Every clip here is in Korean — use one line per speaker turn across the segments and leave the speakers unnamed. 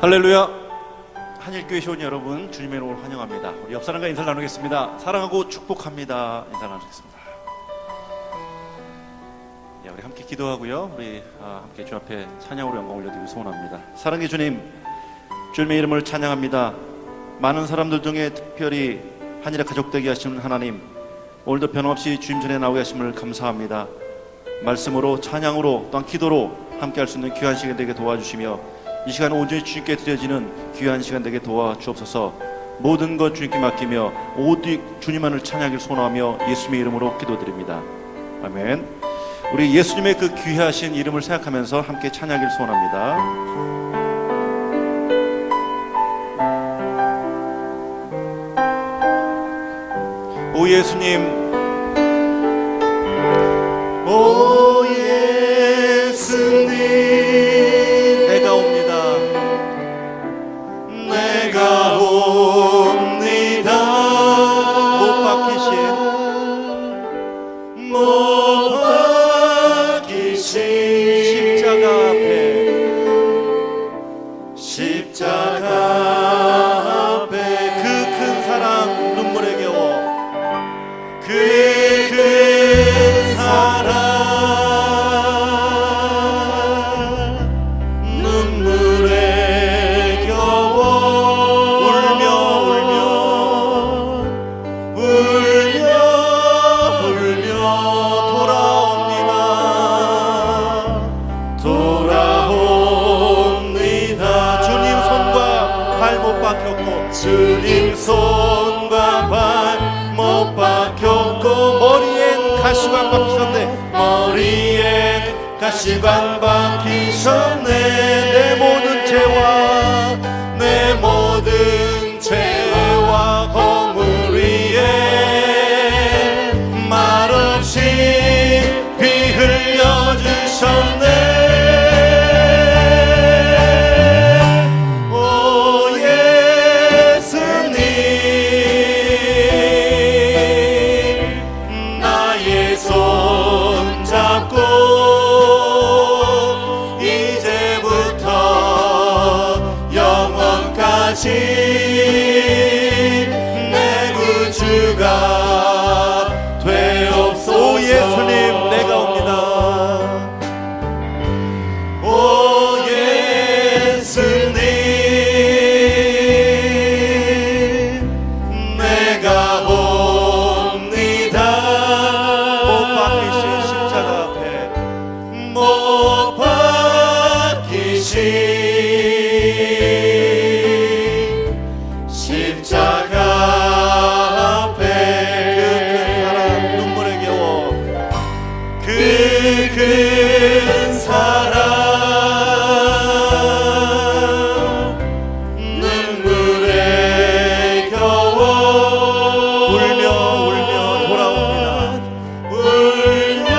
할렐루야. 한일교회 시온 여러분, 주님의 이름으로 환영합니다. 우리 옆 사람과 인사를 나누겠습니다. 사랑하고 축복합니다. 인사 나누겠습니다. 우리 함께 기도하고요. 우리 함께 주 앞에 찬양으로 영광 올려드리기 소원합니다. 사랑의 주님, 주님의 이름을 찬양합니다. 많은 사람들 중에 특별히 한일의 가족 되게 하시는 하나님, 오늘도 변함없이 주님 전에 나오게 하심을 감사합니다. 말씀으로, 찬양으로, 또한 기도로 함께 할 수 있는 귀한 시간 되게 도와주시며, 이 시간 온전히 주님께 드려지는 귀한 시간 되게 도와주옵소서. 모든 것 주님께 맡기며 오직 주님만을 찬양하길 소원하며 예수님의 이름으로 기도드립니다. 아멘. 우리 예수님의 그 귀하신 이름을 생각하면서 함께 찬양하길 소원합니다. 오 예수님, 오 예수님, 내가 옵니다. 내가 옵니다. 못 박히신 십자가 앞에, 십자가 앞에 그 큰 사랑 눈물에 겨워, 그 큰 사랑 눈물에 겨워 울며 돌아옵니다. 주님 손과 발 못 박혔고, 주님 손과 발 못 박혔고, 머리엔 가시관 박히셨네. 머리엔 가시관 박히셨네. 내 모든 죄와, 내 모든 죄와 허물 위에 말없이 피 흘려주셨네. 내 구주가 되옵소서. 오 예수님, 내가 옵니다. 오 예수님, 내가 옵니다. 못 박히신 십자가 앞에, 못 박히신 십자가 앞에 그 큰 사랑 눈물에 겨워 울며 돌아옵니다. 울며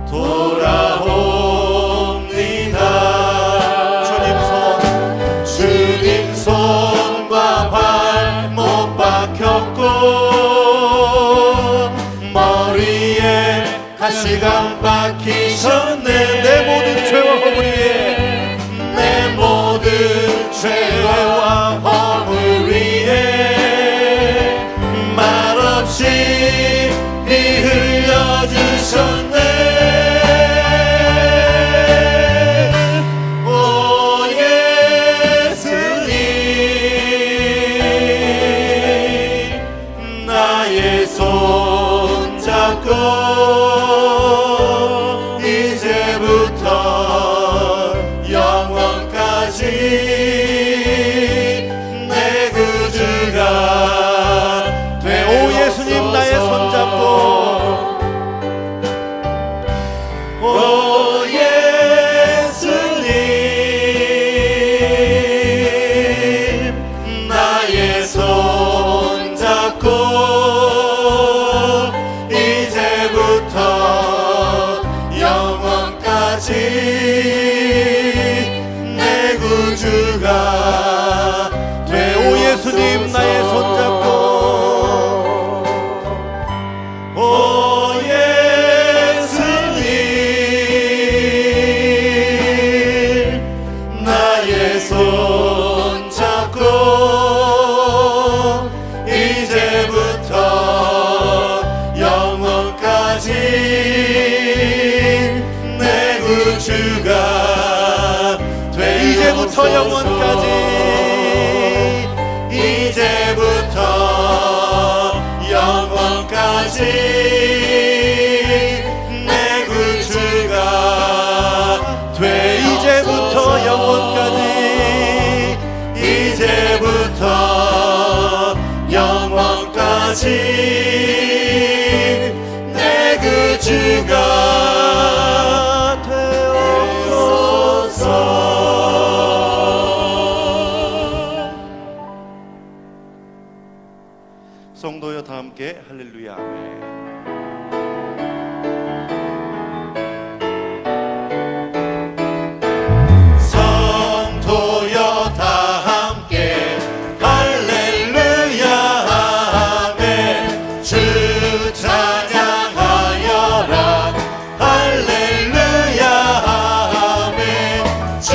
돌아옵니다. 주님 손과 발 못 박혔고, 머리에 가시관 박히셨네. 내 모든 죄와 허물 위에, 내 모든 죄와 허물 위에 말없이 피 흘려주셨네. 손잡고 이제부터 영원까지 내 구주가 돼. 오 예수님, 나의 손잡고, 오 예수님, 나의 손잡고 내 구주가 돼. 오 예수님, 나의 손잡고, 오 예수님,
구주가
이제부터 영원까지
이제부터 영원까지 내 구주가 되옵소서.
이제부터 영원까지
이제부터 영원까지 내 구주가 되옵소서.
성도여 다 함께 할렐루야 아멘.
성도여 다 함께 할렐루야 아멘. 주 찬양하여라 할렐루야 아멘. 주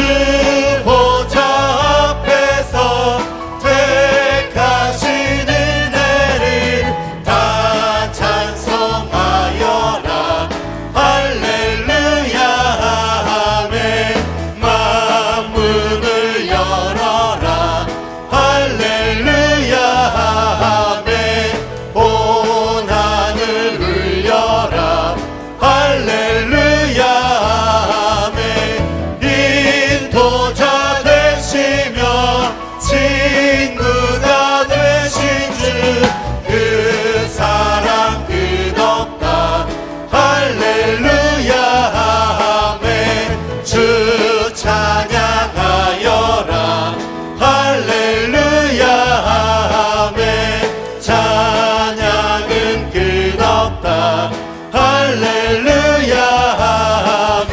보좌 앞에서 택하신 은혜를 다 찬송하여라 할렐루야 아멘. 만문을 열어라 할렐루야 아멘. 온 하늘 울려라 할렐루야 아멘. 인도자 되시며 친구가 되신 주 그 사랑 끝없다 할렐루야 아멘. 주 찬양하여라 할렐루야 아멘. 찬양은 끝없다 할렐루야 아멘.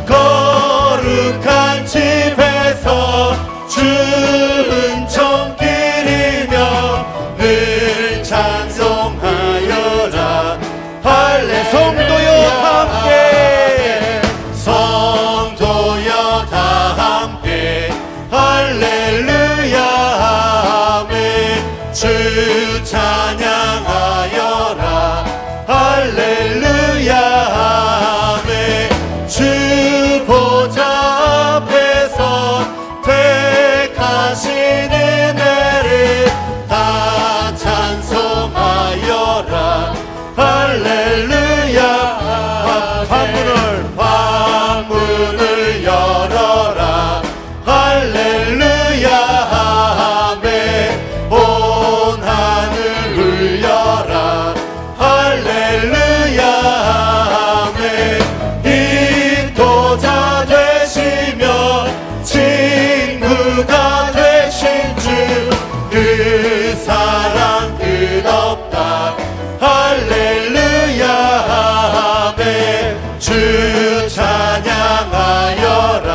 거룩한 집에서 주은 정길이며 늘 찬송하여라 할렐루야.
성도여 다 함께
성도여 다 함께 할렐루야 아멘. 주 찬양하여라 할렐루야 아멘. 주 보좌 앞에서 택하신 은혜를 다 찬송하여라 할렐루야. 방문을 열어라 할렐루야 아멘. 온 하늘 울려라 할렐루야 아멘. 인도자 되시며 친구가 되신 주 그 사랑 끝없다 할렐루야 아멘. 주 찬양하여라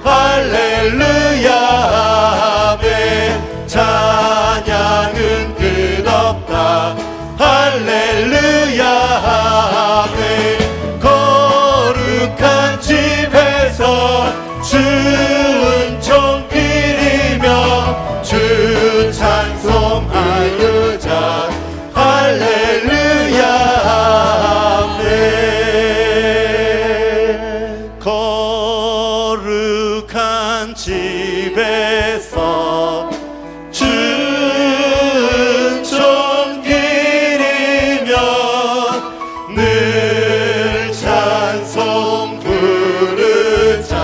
할렐루야 아멘. 찬양은 끝없다 할렐루야 아멘. 거룩한 집에서 주은 종길이며 주 찬송하여자 할렐루야 아멘. 거룩한 집에서 주은 종길이며 늘 찬송 부르자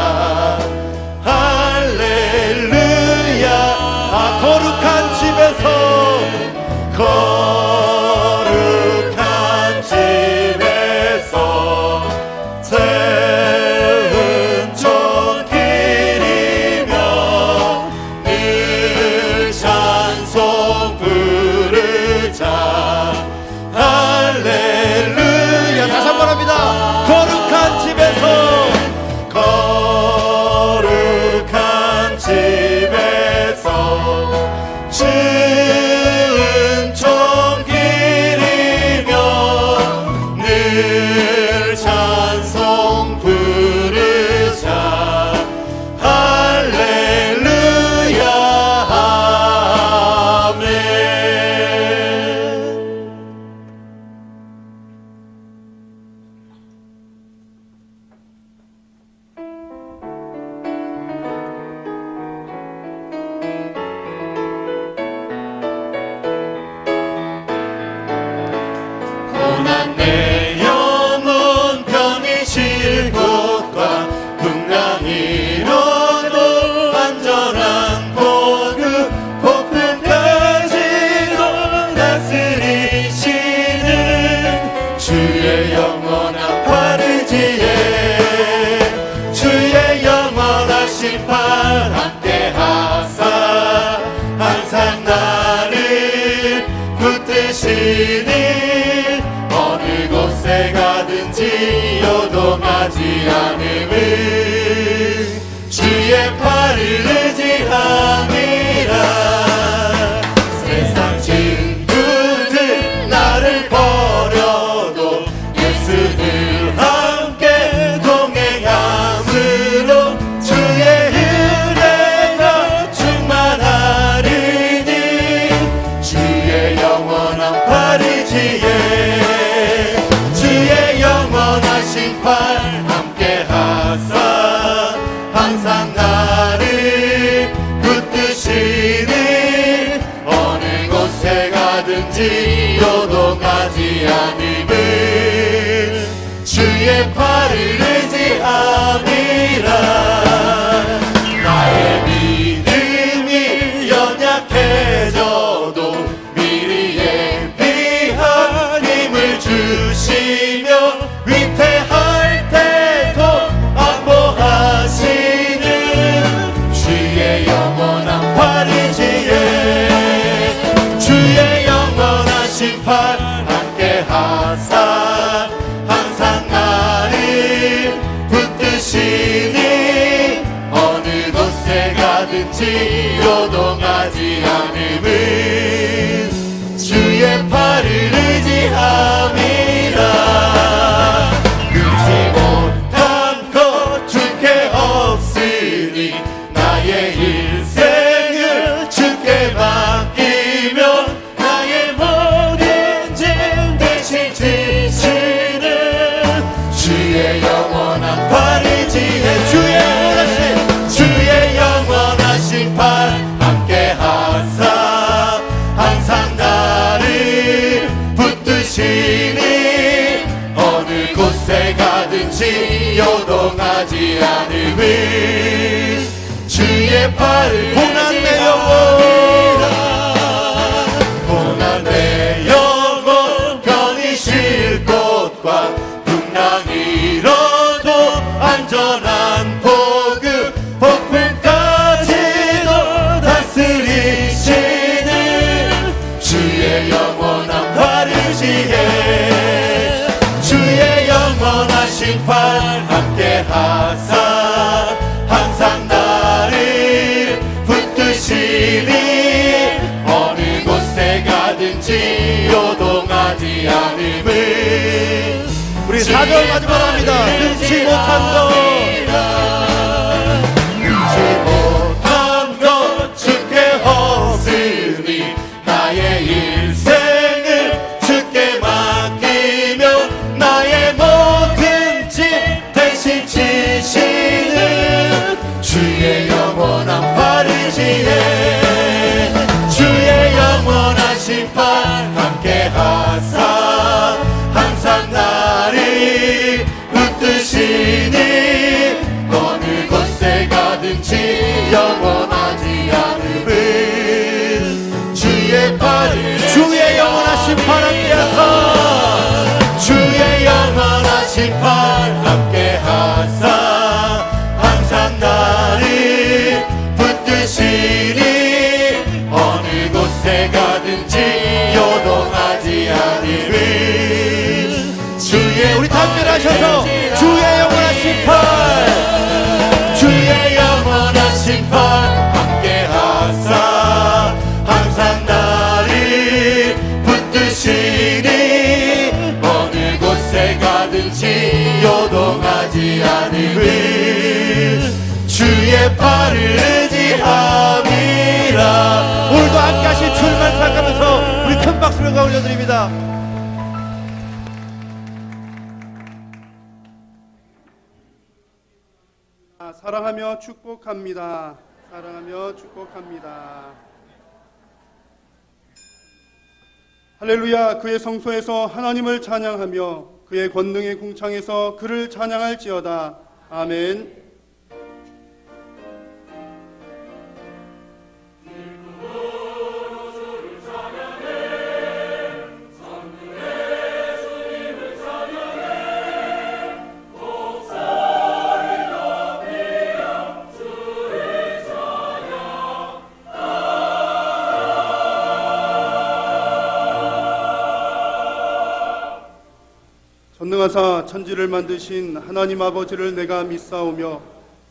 할렐루야. 거룩한 집에서 거룩한 집에서 세운 종길이며 요동하지 않음을 주의 팔을 의지함이라. 세상 친구들 나를 버려도 예수를 함께 동행함으로 주의 은혜가 충만하리니 주의 영원한 팔이지에 주의 영원하신 팔 함께 하사 항상 나를 붙드시니 어느 곳에 가든지 요동하지 않음을 주의 팔을 의지함이라. 나의 믿음이 연약해져도 미리 예비한 힘을 주시며 위태할 때도 안보하시는 주의 영원한 팔이지에 주의 영원하신 팔 함께 하사 항상 나를 붙드시니 어느 곳에 가든지 요동하지 않음을 주의 팔을 의지함이라. 능지 못한 것 주께 없으니 나의 일생을 주께 맡기며 나의 모든 짐 대신 지시는 주의 영원한 팔이지에 주의 영원하신 팔 함께 하사 항상 나를 붙드시니 어느 곳에 가든지 요동하지 않음을 주의 팔을 고난 내 영혼 편히 쉴 곳과 풍랑이로도 안전한 복음 폭풍까지도 다스리시는 주의 영원한 팔이지에 주의 영원하신 팔 함께 하사 항상 나를 붙드시니 어느 곳에 가든지 요동하지 않음을
우리 4절 마지막 합니다. 능치 못한 것
주께 없으니 나의 일생을 주께 맡기며 나의 모든 짐 대신 지시는 주의 영원한 팔이지에 주의 영원하신 팔 함께 하사 항상 나를 붙드시니 어느 곳에 가든지 영원하지 않음을 주의 팔을
주의 영원하신 팔 함께 하사
주의 영원하신 팔 함께 하사 항상 나를 붙드시니 어느 곳에 가든지 요동하지 않음을 주의
우리 단결하셔서 주의 영원하신 팔
주의 영원하신 팔 함께 하사 항상 나를 붙드시니 어느 곳에 가든지 요동하지 않음을 주의 팔을 의지함이라.
오늘도 함께 하신 주님만 생각하면서 우리 큰 박수를 올려드립니다.
사랑하며 축복합니다. 사랑하며 축복합니다. 할렐루야. 그의 성소에서 하나님을 찬양하며 그의 권능의 궁창에서 그를 찬양할지어다. 아멘. 전능하사 천지를 만드신 하나님 아버지를 내가 믿사오며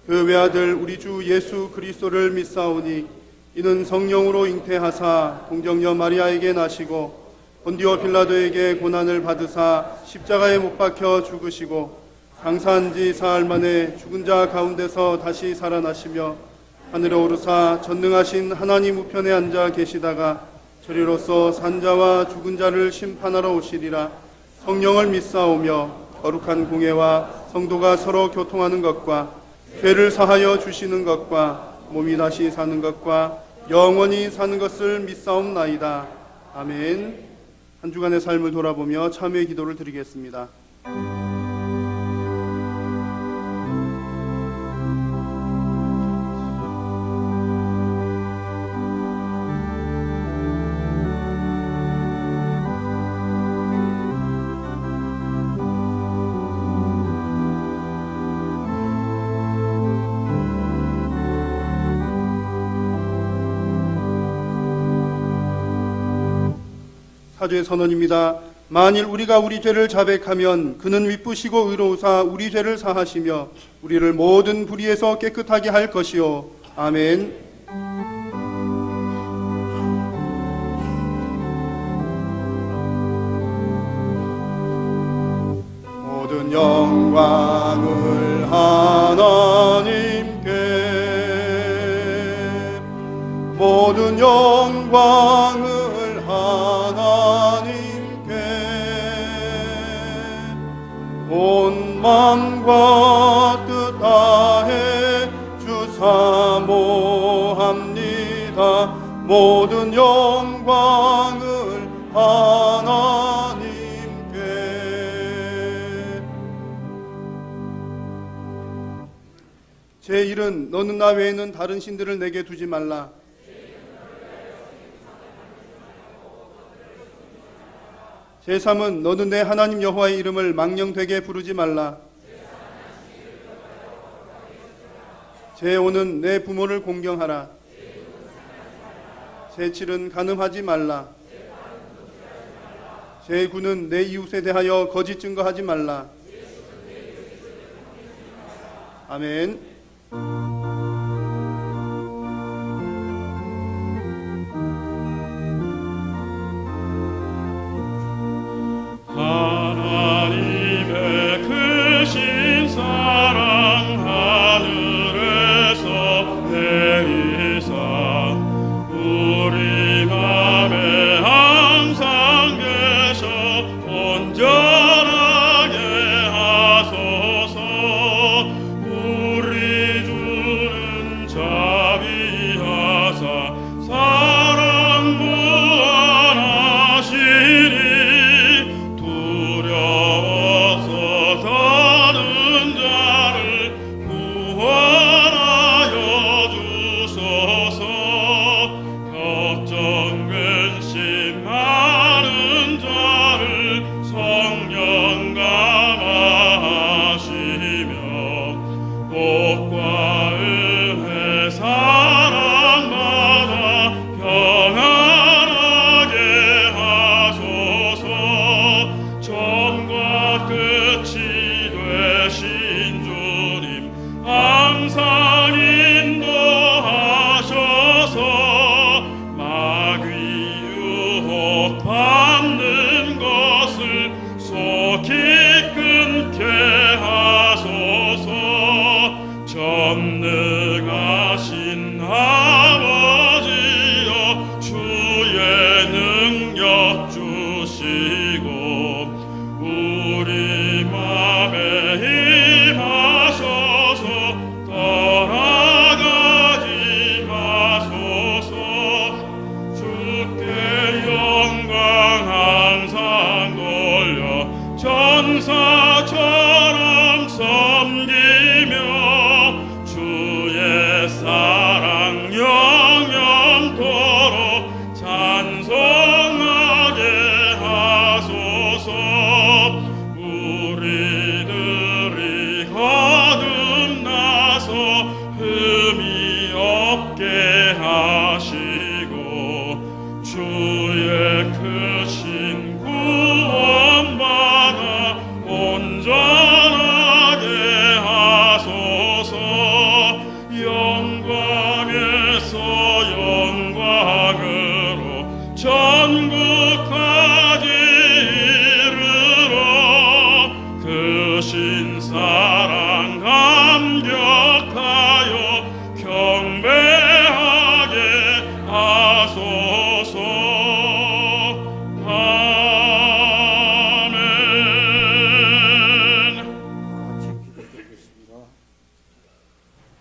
그 외아들 우리 주 예수 그리스도를 믿사오니 이는 성령으로 잉태하사 동정녀 마리아에게 나시고 본디오 빌라도에게 고난을 받으사 십자가에 못 박혀 죽으시고 장사한 지 사흘 만에 죽은 자 가운데서 다시 살아나시며 하늘에 오르사 전능하신 하나님 우편에 앉아 계시다가 저리로서 산자와 죽은 자를 심판하러 오시리라. 성령을 믿사오며 거룩한 공예와 성도가 서로 교통하는 것과 죄를 사하여 주시는 것과 몸이 다시 사는 것과 영원히 사는 것을 믿사옵나이다. 아멘. 한 주간의 삶을 돌아보며 참회의 기도를 드리겠습니다. 사죄의 선언입니다. 만일 우리가 우리 죄를 자백하면 그는 미쁘시고 의로우사 우리 죄를 사하시며 우리를 모든 불의에서 깨끗하게 할 것이요. 아멘. 모든 영광을 하나님께, 모든 영광을 하나님께, 온 마음과 뜻 다해 주사 모합니다. 모든 영광을 하나님께. 제1은 너는 나 외에는 다른 신들을 내게 두지 말라. 제3은 너는 내 하나님 여호와의 이름을 망령되게 부르지 말라. 제5는 내 부모를 공경하라. 제7은 간음하지 말라. 제9는 내 이웃에 대하여 거짓 증거하지 말라. 아멘.
하나님의 크신 사랑 하늘에서 내리사 우리 맘에 항상 계셔 온전하게 하소서. 우리 주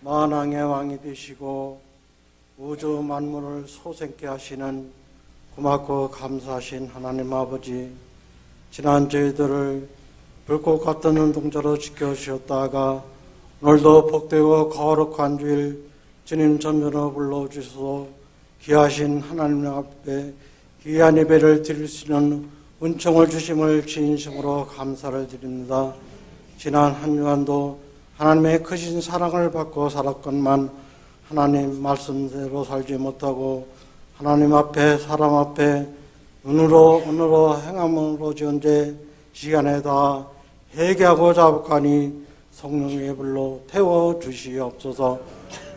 만왕의 왕이 되시고 우주 만물을 소생케 하시는 고맙고 감사하신 하나님 아버지, 지난 저희들을 불꽃 같은 운동자로 지켜주셨다가 오늘도 복되고 거룩한 주일 주님 전면으로 불러주셔서 귀하신 하나님 앞에 귀한 예배를 드릴 수 있는 은총을 주심을 진심으로 감사를 드립니다. 지난 한 주간도 하나님의 크신 사랑을 받고 살았건만 하나님 말씀대로 살지 못하고 하나님 앞에 사람 앞에 눈으로 오늘로 행함으로 지은제 시간에 다 회개하고 자복하니 성령의 불로 태워주시옵소서.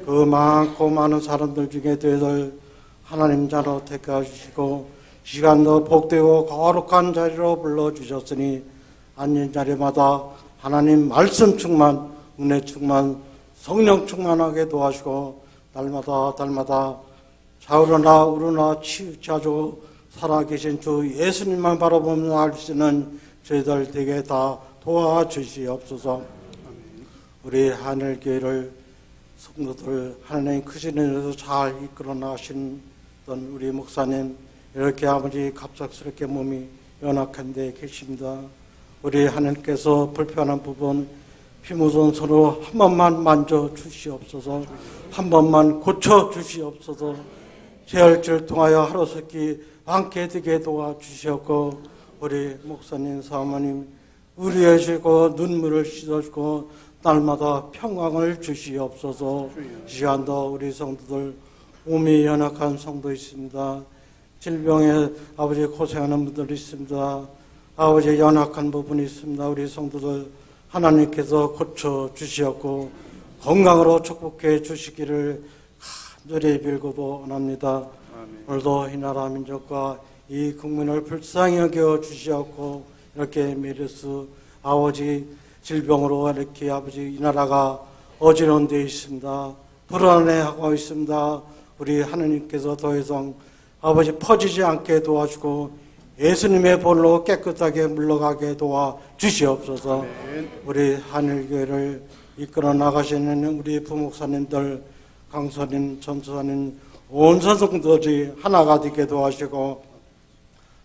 그 많고 많은 사람들 중에 저희들 하나님 자로 택하시고 시간도 복되고 거룩한 자리로 불러주셨으니 앉은 자리마다 하나님 말씀 충만, 은혜 충만, 성령 충만하게 도와주시고 날마다 좌우로나 우로나 치유자주 살아계신 주 예수님만 바라보며 알 수 있는 저희들 되게 다 도와주시옵소서. 우리 하늘교회를 성도들 하나님 크신 은혜로 잘 이끌어 나가신 우리 목사님, 이렇게 아버지 갑작스럽게 몸이 연약한데 계십니다. 우리 하나님께서 불편한 부분 피 묻은 손으로 한 번만 만져 주시옵소서. 한 번만 고쳐 주시옵소서. 재활주를 통하여 하루속히 많게 되게 도와주시옵고 우리 목사님 사모님 위로해 주시고 눈물을 씻어주고 날마다 평강을 주시옵소서. 이 시간도 우리 성도들 몸이 연약한 성도 있습니다. 질병에 아버지 고생하는 분들이 있습니다. 아버지 연약한 부분이 있습니다. 우리 성도들 하나님께서 고쳐 주시옵고 건강으로 축복해 주시기를 간절히 빌고도 원합니다. 오늘도 이 나라 민족과 이 국민을 불쌍히 여겨 주시옵고 이렇게 메르스 아버지 질병으로 이렇게 아버지 이 나라가 어지러운 데 있습니다. 불안해하고 있습니다. 우리 하나님께서 더 이상 아버지 퍼지지 않게 도와주고 예수님의 볼로 깨끗하게 물러가게 도와주시옵소서. 우리 하늘교회를 이끌어 나가시는 우리 부목사님들, 강사님, 전도사님, 온 선성들이 하나가 되게 도와주시고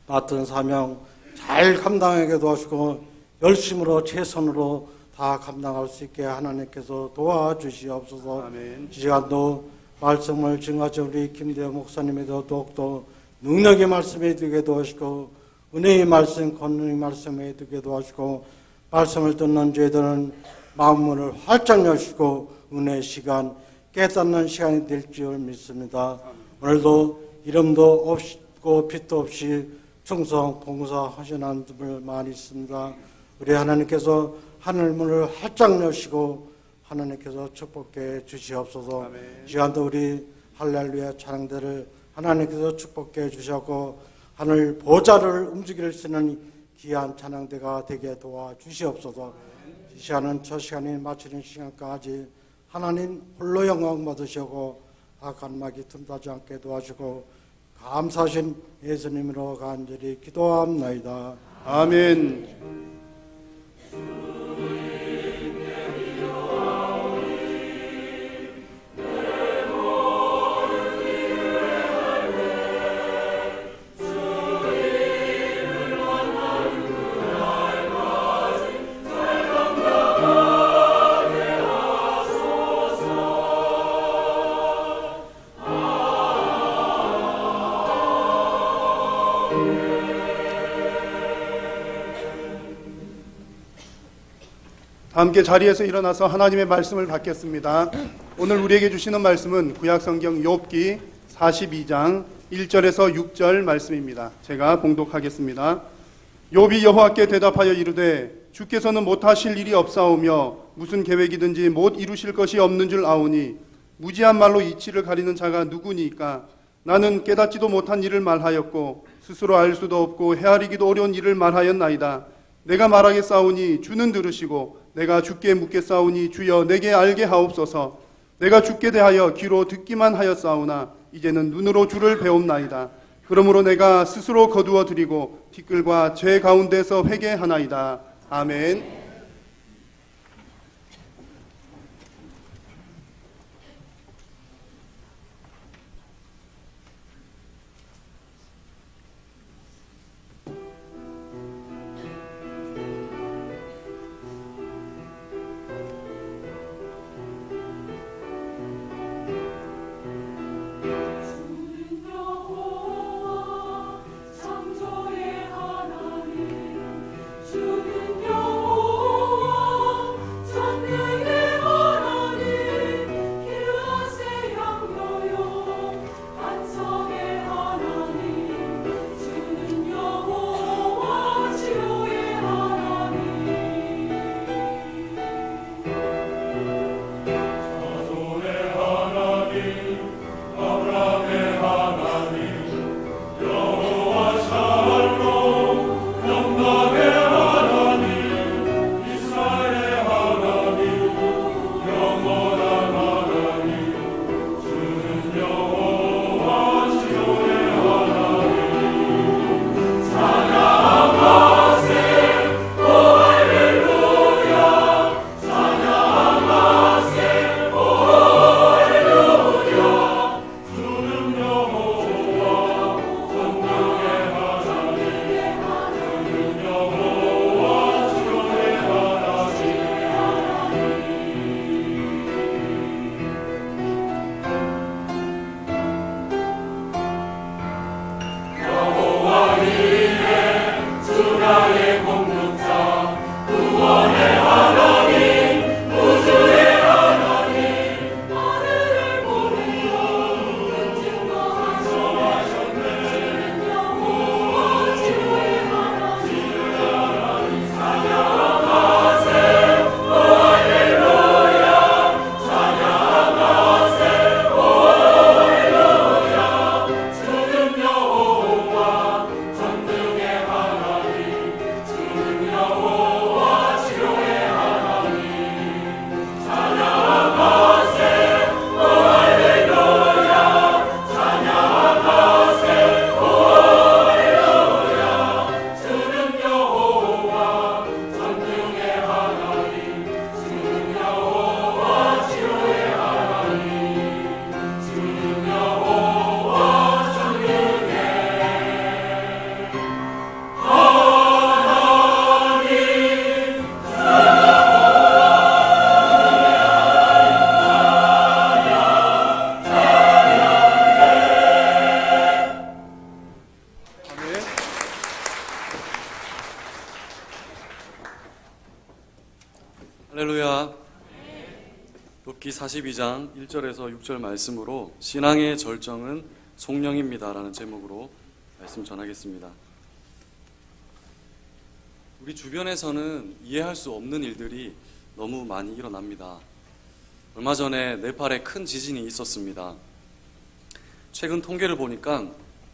맡은 사명 잘 감당하게 도와주시고 열심으로 최선으로 다 감당할 수 있게 하나님께서 도와주시옵소서.
아멘.
이 시간도 말씀을 증하자 우리 김대호 목사님에도 더욱더 능력의 말씀에 두게 도와주시고 은혜의 말씀, 권능의 말씀에 두게 도와주시고 말씀을 듣는 저희들은 마음문을 활짝 여시고 은혜의 시간, 깨닫는 시간이 될 줄 믿습니다. 오늘도 이름도 없고 빛도 없이 충성 봉사하시는 분들 많이 있습니다. 우리 하나님께서 하늘문을 활짝 여시고 하나님께서 축복해 주시옵소서.
아멘.
이 시간도 우리 할렐루야 찬양대를 하나님께서 축복해 주셨고 하늘 보좌를 움직일 수 있는 귀한 찬양대가 되게 도와주시옵소서. 이 시간은 첫 시간이 마치는 시간까지 하나님 홀로 영광 받으시고 악한 마귀 틈타지 않게 도와주고 감사하신 예수님으로 간절히 기도합나이다.
아멘. 함께 자리에서 일어나서 하나님의 말씀을 받겠습니다. 오늘 우리에게 주시는 말씀은 구약성경 욥기 42장 1절에서 6절 말씀입니다. 제가 봉독하겠습니다. 욥이 여호와께 대답하여 이르되 주께서는 못하실 일이 없사오며 무슨 계획이든지 못 이루실 것이 없는 줄 아오니 무지한 말로 이치를 가리는 자가 누구니까? 나는 깨닫지도 못한 일을 말하였고 스스로 알 수도 없고 헤아리기도 어려운 일을 말하였나이다. 내가 말하겠사오니 주는 들으시고 내가 주께 묻겠사오니 주여 내게 알게 하옵소서. 내가 주께 대하여 귀로 듣기만 하였사오나 이제는 눈으로 주를 배움나이다. 그러므로 내가 스스로 거두어 드리고 티끌과 죄 가운데서 회개하나이다. 아멘.
욥기 42장 1절에서 6절 말씀으로 신앙의 절정은 속령입니다라는 제목으로 말씀 전하겠습니다. 우리 주변에서는 이해할 수 없는 일들이 너무 많이 일어납니다. 얼마 전에 네팔에 큰 지진이 있었습니다. 최근 통계를 보니까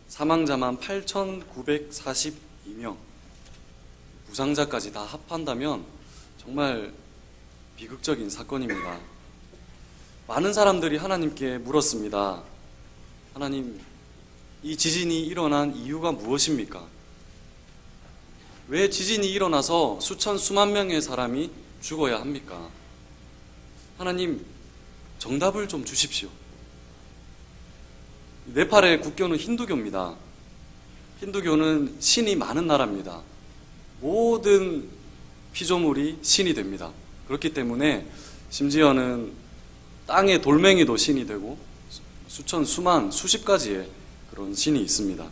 사망자만 8,942명, 부상자까지 다 합한다면 정말 비극적인 사건입니다. 많은 사람들이 하나님께 물었습니다. 하나님, 이 지진이 일어난 이유가 무엇입니까? 왜 지진이 일어나서 수천 수만 명의 사람이 죽어야 합니까? 하나님, 정답을 좀 주십시오. 네팔의 국교는 힌두교입니다. 힌두교는 신이 많은 나라입니다. 모든 피조물이 신이 됩니다. 그렇기 때문에 심지어는 땅의 돌멩이도 신이 되고 수천, 수만, 수십 가지의 그런 신이 있습니다.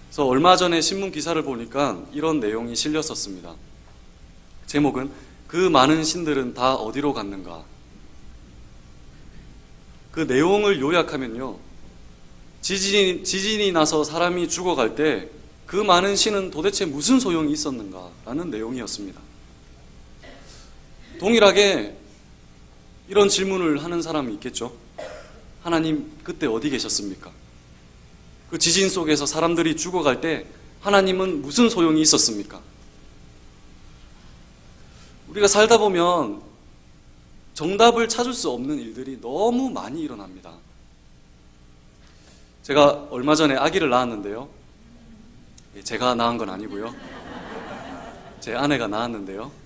그래서 얼마 전에 신문 기사를 보니까 이런 내용이 실렸었습니다. 제목은 그 많은 신들은 다 어디로 갔는가? 그 내용을 요약하면요, 지진이 나서 사람이 죽어갈 때 그 많은 신은 도대체 무슨 소용이 있었는가? 라는 내용이었습니다. 동일하게 이런 질문을 하는 사람이 있겠죠. 하나님, 그때 어디 계셨습니까? 그 지진 속에서 사람들이 죽어갈 때 하나님은 무슨 소용이 있었습니까? 우리가 살다 보면 정답을 찾을 수 없는 일들이 너무 많이 일어납니다. 제가 얼마 전에 아기를 낳았는데요. 제가 낳은 건 아니고요. 제 아내가 낳았는데요.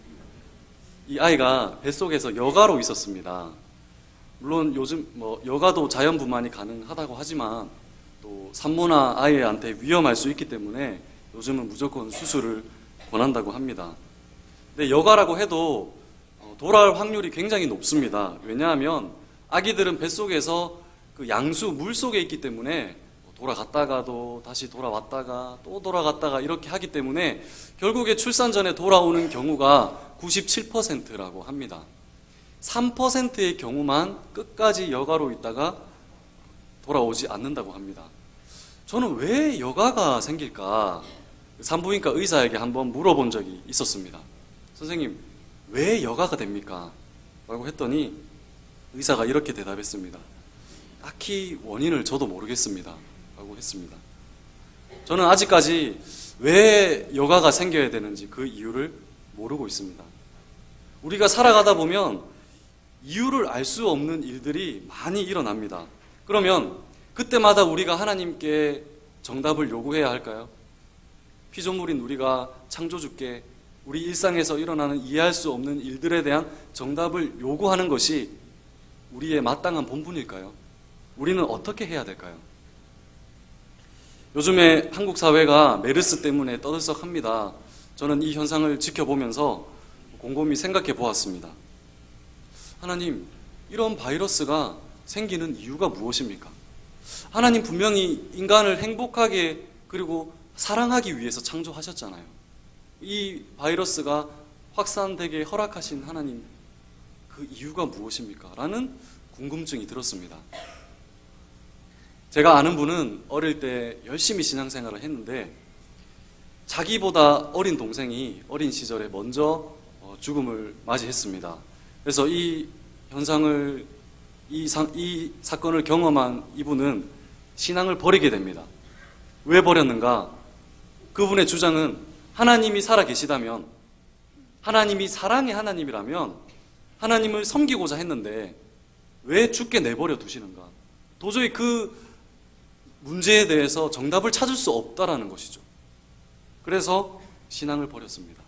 이 아이가 뱃속에서 여가로 있었습니다. 물론 요즘 여가도 자연분만이 가능하다고 하지만 또 산모나 아이한테 위험할 수 있기 때문에 요즘은 무조건 수술을 권한다고 합니다. 근데 여가라고 해도 돌아올 확률이 굉장히 높습니다. 왜냐하면 아기들은 뱃속에서 그 양수, 물 속에 있기 때문에 돌아갔다가도 다시 돌아왔다가 또 돌아갔다가 이렇게 하기 때문에 결국에 출산 전에 돌아오는 경우가 97%라고 합니다. 3%의 경우만 끝까지 여가로 있다가 돌아오지 않는다고 합니다. 저는 왜 여가가 생길까? 산부인과 의사에게 한번 물어본 적이 있었습니다. 선생님, 왜 여가가 됩니까? 라고 했더니 의사가 이렇게 대답했습니다. 딱히 원인을 저도 모르겠습니다. 라고 했습니다. 저는 아직까지 왜 여가가 생겨야 되는지 그 이유를 모르고 있습니다. 우리가 살아가다 보면 이유를 알 수 없는 일들이 많이 일어납니다. 그러면 그때마다 우리가 하나님께 정답을 요구해야 할까요? 피조물인 우리가 창조주께 우리 일상에서 일어나는 이해할 수 없는 일들에 대한 정답을 요구하는 것이 우리의 마땅한 본분일까요? 우리는 어떻게 해야 될까요? 요즘에 한국 사회가 메르스 때문에 떠들썩합니다. 저는 이 현상을 지켜보면서 곰곰이 생각해 보았습니다. 하나님, 이런 바이러스가 생기는 이유가 무엇입니까? 하나님 분명히 인간을 행복하게 그리고 사랑하기 위해서 창조하셨잖아요. 이 바이러스가 확산되게 허락하신 하나님, 그 이유가 무엇입니까? 라는 궁금증이 들었습니다. 제가 아는 분은 어릴 때 열심히 신앙생활을 했는데 자기보다 어린 동생이 어린 시절에 먼저 죽음을 맞이했습니다. 그래서 이 현상을, 이 사건을 경험한 이분은 신앙을 버리게 됩니다. 왜 버렸는가? 그분의 주장은 하나님이 살아계시다면, 하나님이 사랑의 하나님이라면 하나님을 섬기고자 했는데 왜 죽게 내버려 두시는가? 도저히 그 문제에 대해서 정답을 찾을 수 없다라는 것이죠. 그래서 신앙을 버렸습니다.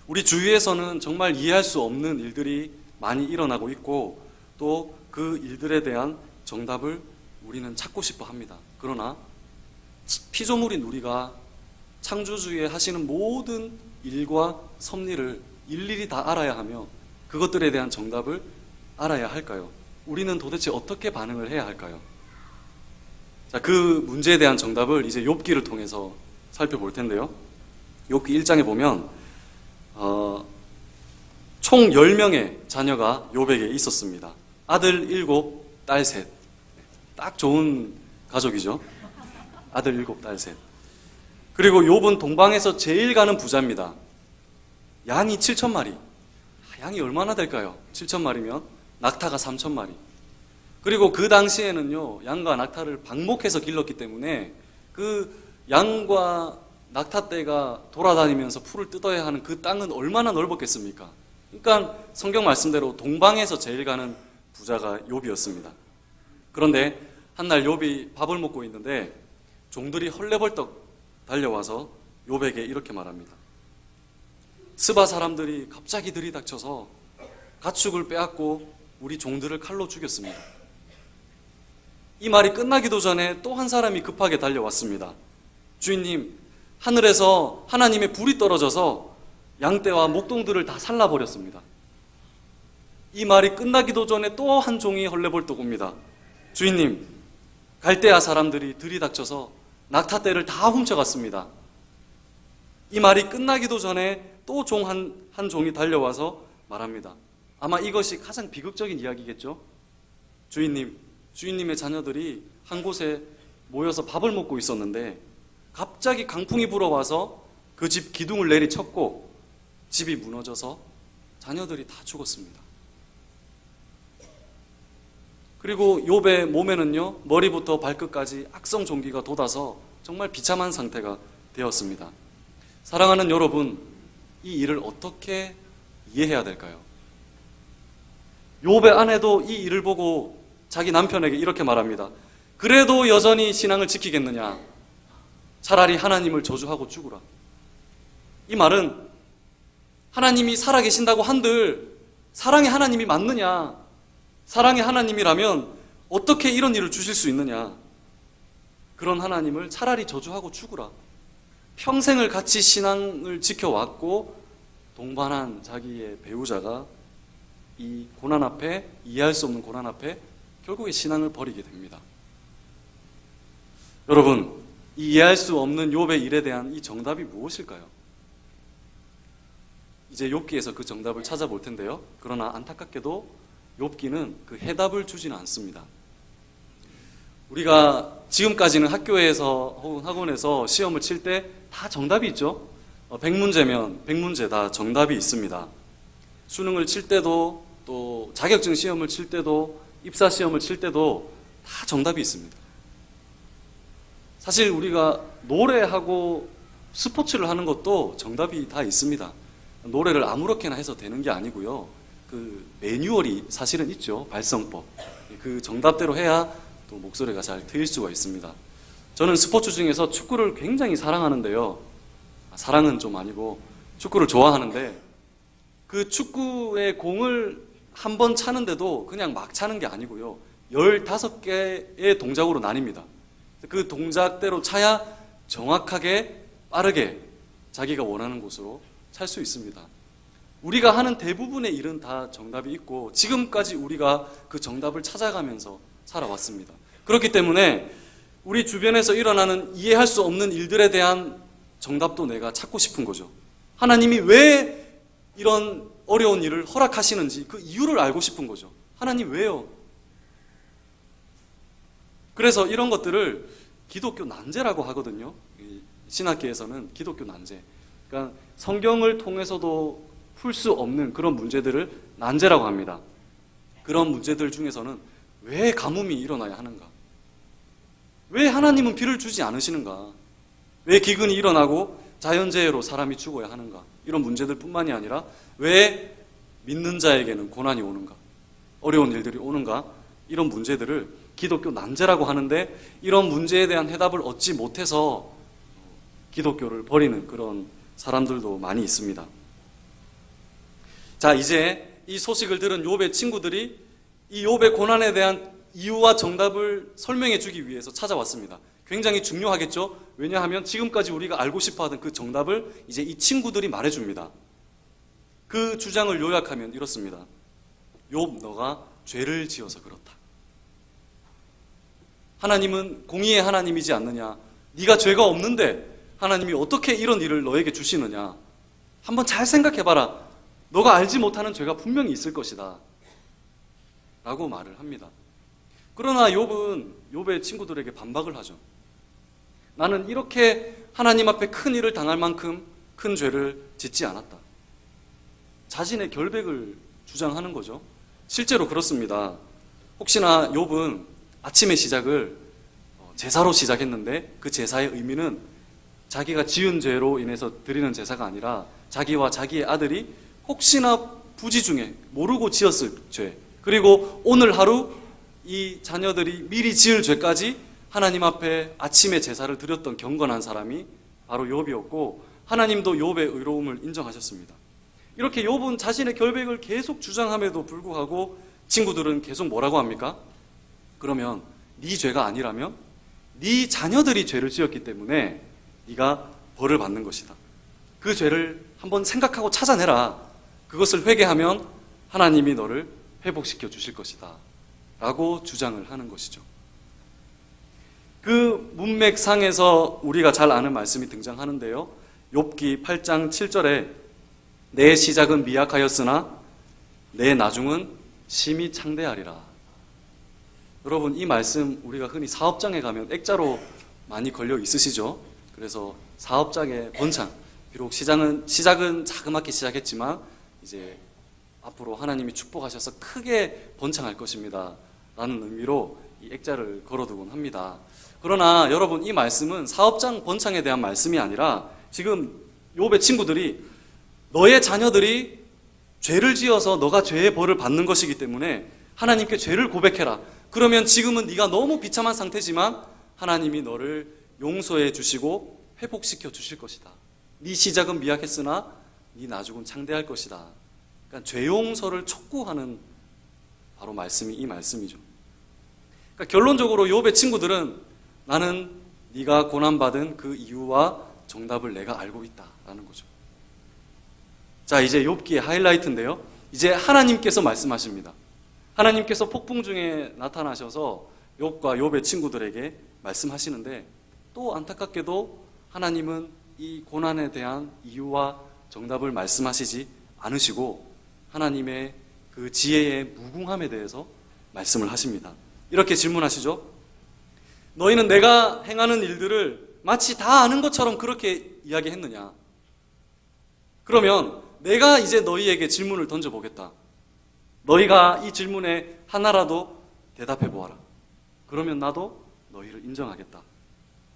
우리 주위에서는 정말 이해할 수 없는 일들이 많이 일어나고 있고 또 그 일들에 대한 정답을 우리는 찾고 싶어 합니다. 그러나 피조물인 우리가 창조주의 하시는 모든 일과 섭리를 일일이 다 알아야 하며 그것들에 대한 정답을 알아야 할까요? 우리는 도대체 어떻게 반응을 해야 할까요? 자, 그 문제에 대한 정답을 이제 욥기를 통해서 살펴볼 텐데요. 욥기 1장에 보면 총 10명의 자녀가 욥에게 있었습니다. 아들 7, 딸 3. 딱 좋은 가족이죠. 아들 7, 딸 3. 그리고 욥은 동방에서 제일 가는 부자입니다. 양이 7,000마리. 양이 얼마나 될까요? 7,000마리면 낙타가 3,000마리. 그리고 그 당시에는요, 양과 낙타를 방목해서 길렀기 때문에 그 양과 낙타떼가 돌아다니면서 풀을 뜯어야 하는 그 땅은 얼마나 넓었겠습니까? 그러니까 성경 말씀대로 동방에서 제일 가는 부자가 욥이었습니다. 그런데 한날 욥이 밥을 먹고 있는데 종들이 헐레벌떡 달려와서 욥에게 이렇게 말합니다. 스바 사람들이 갑자기 들이닥쳐서 가축을 빼앗고 우리 종들을 칼로 죽였습니다. 이 말이 끝나기도 전에 또 한 사람이 급하게 달려왔습니다. 주인님, 하늘에서 하나님의 불이 떨어져서 양떼와 목동들을 다 살라버렸습니다. 이 말이 끝나기도 전에 또 한 종이 헐레벌떡 옵니다. 주인님, 갈대아 사람들이 들이닥쳐서 낙타떼를 다 훔쳐갔습니다. 이 말이 끝나기도 전에 또 한 종이 달려와서 말합니다. 아마 이것이 가장 비극적인 이야기겠죠? 주인님의 자녀들이 한 곳에 모여서 밥을 먹고 있었는데 갑자기 강풍이 불어와서 그 집 기둥을 내리쳤고 집이 무너져서 자녀들이 다 죽었습니다. 그리고 욥의 몸에는요, 머리부터 발끝까지 악성 종기가 돋아서 정말 비참한 상태가 되었습니다. 사랑하는 여러분, 이 일을 어떻게 이해해야 될까요? 욥의 아내도 이 일을 보고 자기 남편에게 이렇게 말합니다. 그래도 여전히 신앙을 지키겠느냐? 차라리 하나님을 저주하고 죽으라. 이 말은 하나님이 살아계신다고 한들 사랑의 하나님이 맞느냐? 사랑의 하나님이라면 어떻게 이런 일을 주실 수 있느냐? 그런 하나님을 차라리 저주하고 죽으라. 평생을 같이 신앙을 지켜왔고 동반한 자기의 배우자가 이 고난 앞에, 이해할 수 없는 고난 앞에 결국에 신앙을 버리게 됩니다. 여러분, 이 이해할 수 없는 욥의 일에 대한 이 정답이 무엇일까요? 이제 욥기에서 그 정답을 찾아볼 텐데요. 그러나 안타깝게도 욥기는 그 해답을 주지는 않습니다. 우리가 지금까지는 학교에서 혹은 학원에서 시험을 칠 때 다 정답이 있죠. 100문제면 100문제 다 정답이 있습니다. 수능을 칠 때도 또 자격증 시험을 칠 때도 입사 시험을 칠 때도 다 정답이 있습니다. 사실 우리가 노래하고 스포츠를 하는 것도 정답이 다 있습니다. 노래를 아무렇게나 해서 되는 게 아니고요. 그 매뉴얼이 사실은 있죠. 발성법. 그 정답대로 해야 또 목소리가 잘 트일 수가 있습니다. 저는 스포츠 중에서 축구를 굉장히 사랑하는데요. 사랑은 좀 아니고 축구를 좋아하는데 그 축구의 공을 한 번 차는데도 그냥 막 차는 게 아니고요. 15개의 동작으로 나뉩니다. 그 동작대로 차야 정확하게 빠르게 자기가 원하는 곳으로 찰 수 있습니다. 우리가 하는 대부분의 일은 다 정답이 있고 지금까지 우리가 그 정답을 찾아가면서 살아왔습니다. 그렇기 때문에 우리 주변에서 일어나는 이해할 수 없는 일들에 대한 정답도 내가 찾고 싶은 거죠. 하나님이 왜 이런 어려운 일을 허락하시는지 그 이유를 알고 싶은 거죠. 하나님 왜요? 그래서 이런 것들을 기독교 난제라고 하거든요. 신학계에서는 기독교 난제. 그러니까 성경을 통해서도 풀 수 없는 그런 문제들을 난제라고 합니다. 그런 문제들 중에서는 왜 가뭄이 일어나야 하는가? 왜 하나님은 비를 주지 않으시는가? 왜 기근이 일어나고 자연재해로 사람이 죽어야 하는가? 이런 문제들 뿐만이 아니라 왜 믿는 자에게는 고난이 오는가? 어려운 일들이 오는가? 이런 문제들을 기독교 난제라고 하는데 이런 문제에 대한 해답을 얻지 못해서 기독교를 버리는 그런 사람들도 많이 있습니다. 자, 이제 이 소식을 들은 욥의 친구들이 이 욥의 고난에 대한 이유와 정답을 설명해 주기 위해서 찾아왔습니다. 굉장히 중요하겠죠? 왜냐하면 지금까지 우리가 알고 싶어 하던 그 정답을 이제 이 친구들이 말해줍니다. 그 주장을 요약하면 이렇습니다. 욥, 너가 죄를 지어서 그렇다. 하나님은 공의의 하나님이지 않느냐? 네가 죄가 없는데 하나님이 어떻게 이런 일을 너에게 주시느냐? 한번 잘 생각해봐라. 너가 알지 못하는 죄가 분명히 있을 것이다 라고 말을 합니다. 그러나 욥의 친구들에게 반박을 하죠. 나는 이렇게 하나님 앞에 큰 일을 당할 만큼 큰 죄를 짓지 않았다. 자신의 결백을 주장하는 거죠. 실제로 그렇습니다. 혹시나 욥은 아침의 시작을 제사로 시작했는데 그 제사의 의미는 자기가 지은 죄로 인해서 드리는 제사가 아니라 자기와 자기의 아들이 혹시나 부지 중에 모르고 지었을 죄, 그리고 오늘 하루 이 자녀들이 미리 지을 죄까지 하나님 앞에 아침의 제사를 드렸던 경건한 사람이 바로 욥이었고, 하나님도 욥의 의로움을 인정하셨습니다. 이렇게 욥은 자신의 결백을 계속 주장함에도 불구하고 친구들은 계속 뭐라고 합니까? 그러면 네 죄가 아니라면 네 자녀들이 죄를 지었기 때문에 네가 벌을 받는 것이다. 그 죄를 한번 생각하고 찾아내라. 그것을 회개하면 하나님이 너를 회복시켜 주실 것이다 라고 주장을 하는 것이죠. 그 문맥상에서 우리가 잘 아는 말씀이 등장하는데요, 욥기 8장 7절에 내 시작은 미약하였으나 내 나중은 심히 창대하리라. 여러분, 이 말씀 우리가 흔히 사업장에 가면 액자로 많이 걸려 있으시죠? 그래서 사업장의 번창, 비록 시작은 자그맣게 시작했지만 이제 앞으로 하나님이 축복하셔서 크게 번창할 것입니다 라는 의미로 이 액자를 걸어두곤 합니다. 그러나 여러분, 이 말씀은 사업장 번창에 대한 말씀이 아니라 지금 욥의 친구들이 너의 자녀들이 죄를 지어서 너가 죄의 벌을 받는 것이기 때문에 하나님께 죄를 고백해라. 그러면 지금은 네가 너무 비참한 상태지만 하나님이 너를 용서해 주시고 회복시켜 주실 것이다. 네 시작은 미약했으나 네 나중은 창대할 것이다. 그러니까 죄 용서를 촉구하는 바로 말씀이 이 말씀이죠. 그러니까 결론적으로 욥의 친구들은 나는 네가 고난받은 그 이유와 정답을 내가 알고 있다라는 거죠. 자, 이제 욥기의 하이라이트인데요. 이제 하나님께서 말씀하십니다. 하나님께서 폭풍 중에 나타나셔서 욥과 욥의 친구들에게 말씀하시는데, 또 안타깝게도 하나님은 이 고난에 대한 이유와 정답을 말씀하시지 않으시고 하나님의 그 지혜의 무궁함에 대해서 말씀을 하십니다. 이렇게 질문하시죠. 너희는 내가 행하는 일들을 마치 다 아는 것처럼 그렇게 이야기했느냐? 그러면 내가 이제 너희에게 질문을 던져보겠다. 너희가 이 질문에 하나라도 대답해 보아라. 그러면 나도 너희를 인정하겠다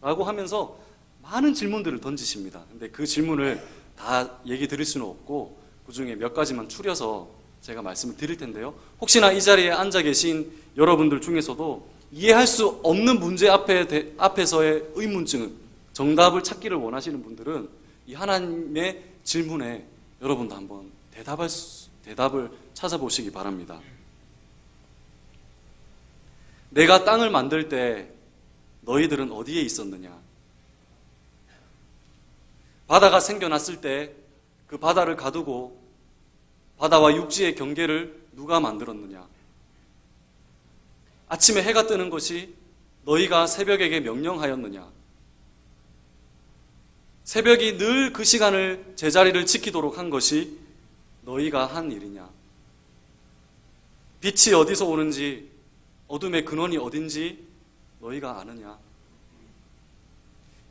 라고 하면서 많은 질문들을 던지십니다. 근데 그 질문을 다 얘기 드릴 수는 없고 그 중에 몇 가지만 추려서 제가 말씀을 드릴 텐데요, 혹시나 이 자리에 앉아 계신 여러분들 중에서도 이해할 수 없는 문제 앞에서의 의문증은, 정답을 찾기를 원하시는 분들은 이 하나님의 질문에 여러분도 한번 대답을 찾아보시기 바랍니다. 내가 땅을 만들 때 너희들은 어디에 있었느냐? 바다가 생겨났을 때 그 바다를 가두고 바다와 육지의 경계를 누가 만들었느냐? 아침에 해가 뜨는 것이 너희가 새벽에게 명령하였느냐? 새벽이 늘 그 시간을 제자리를 지키도록 한 것이 너희가 한 일이냐? 빛이 어디서 오는지, 어둠의 근원이 어딘지 너희가 아느냐?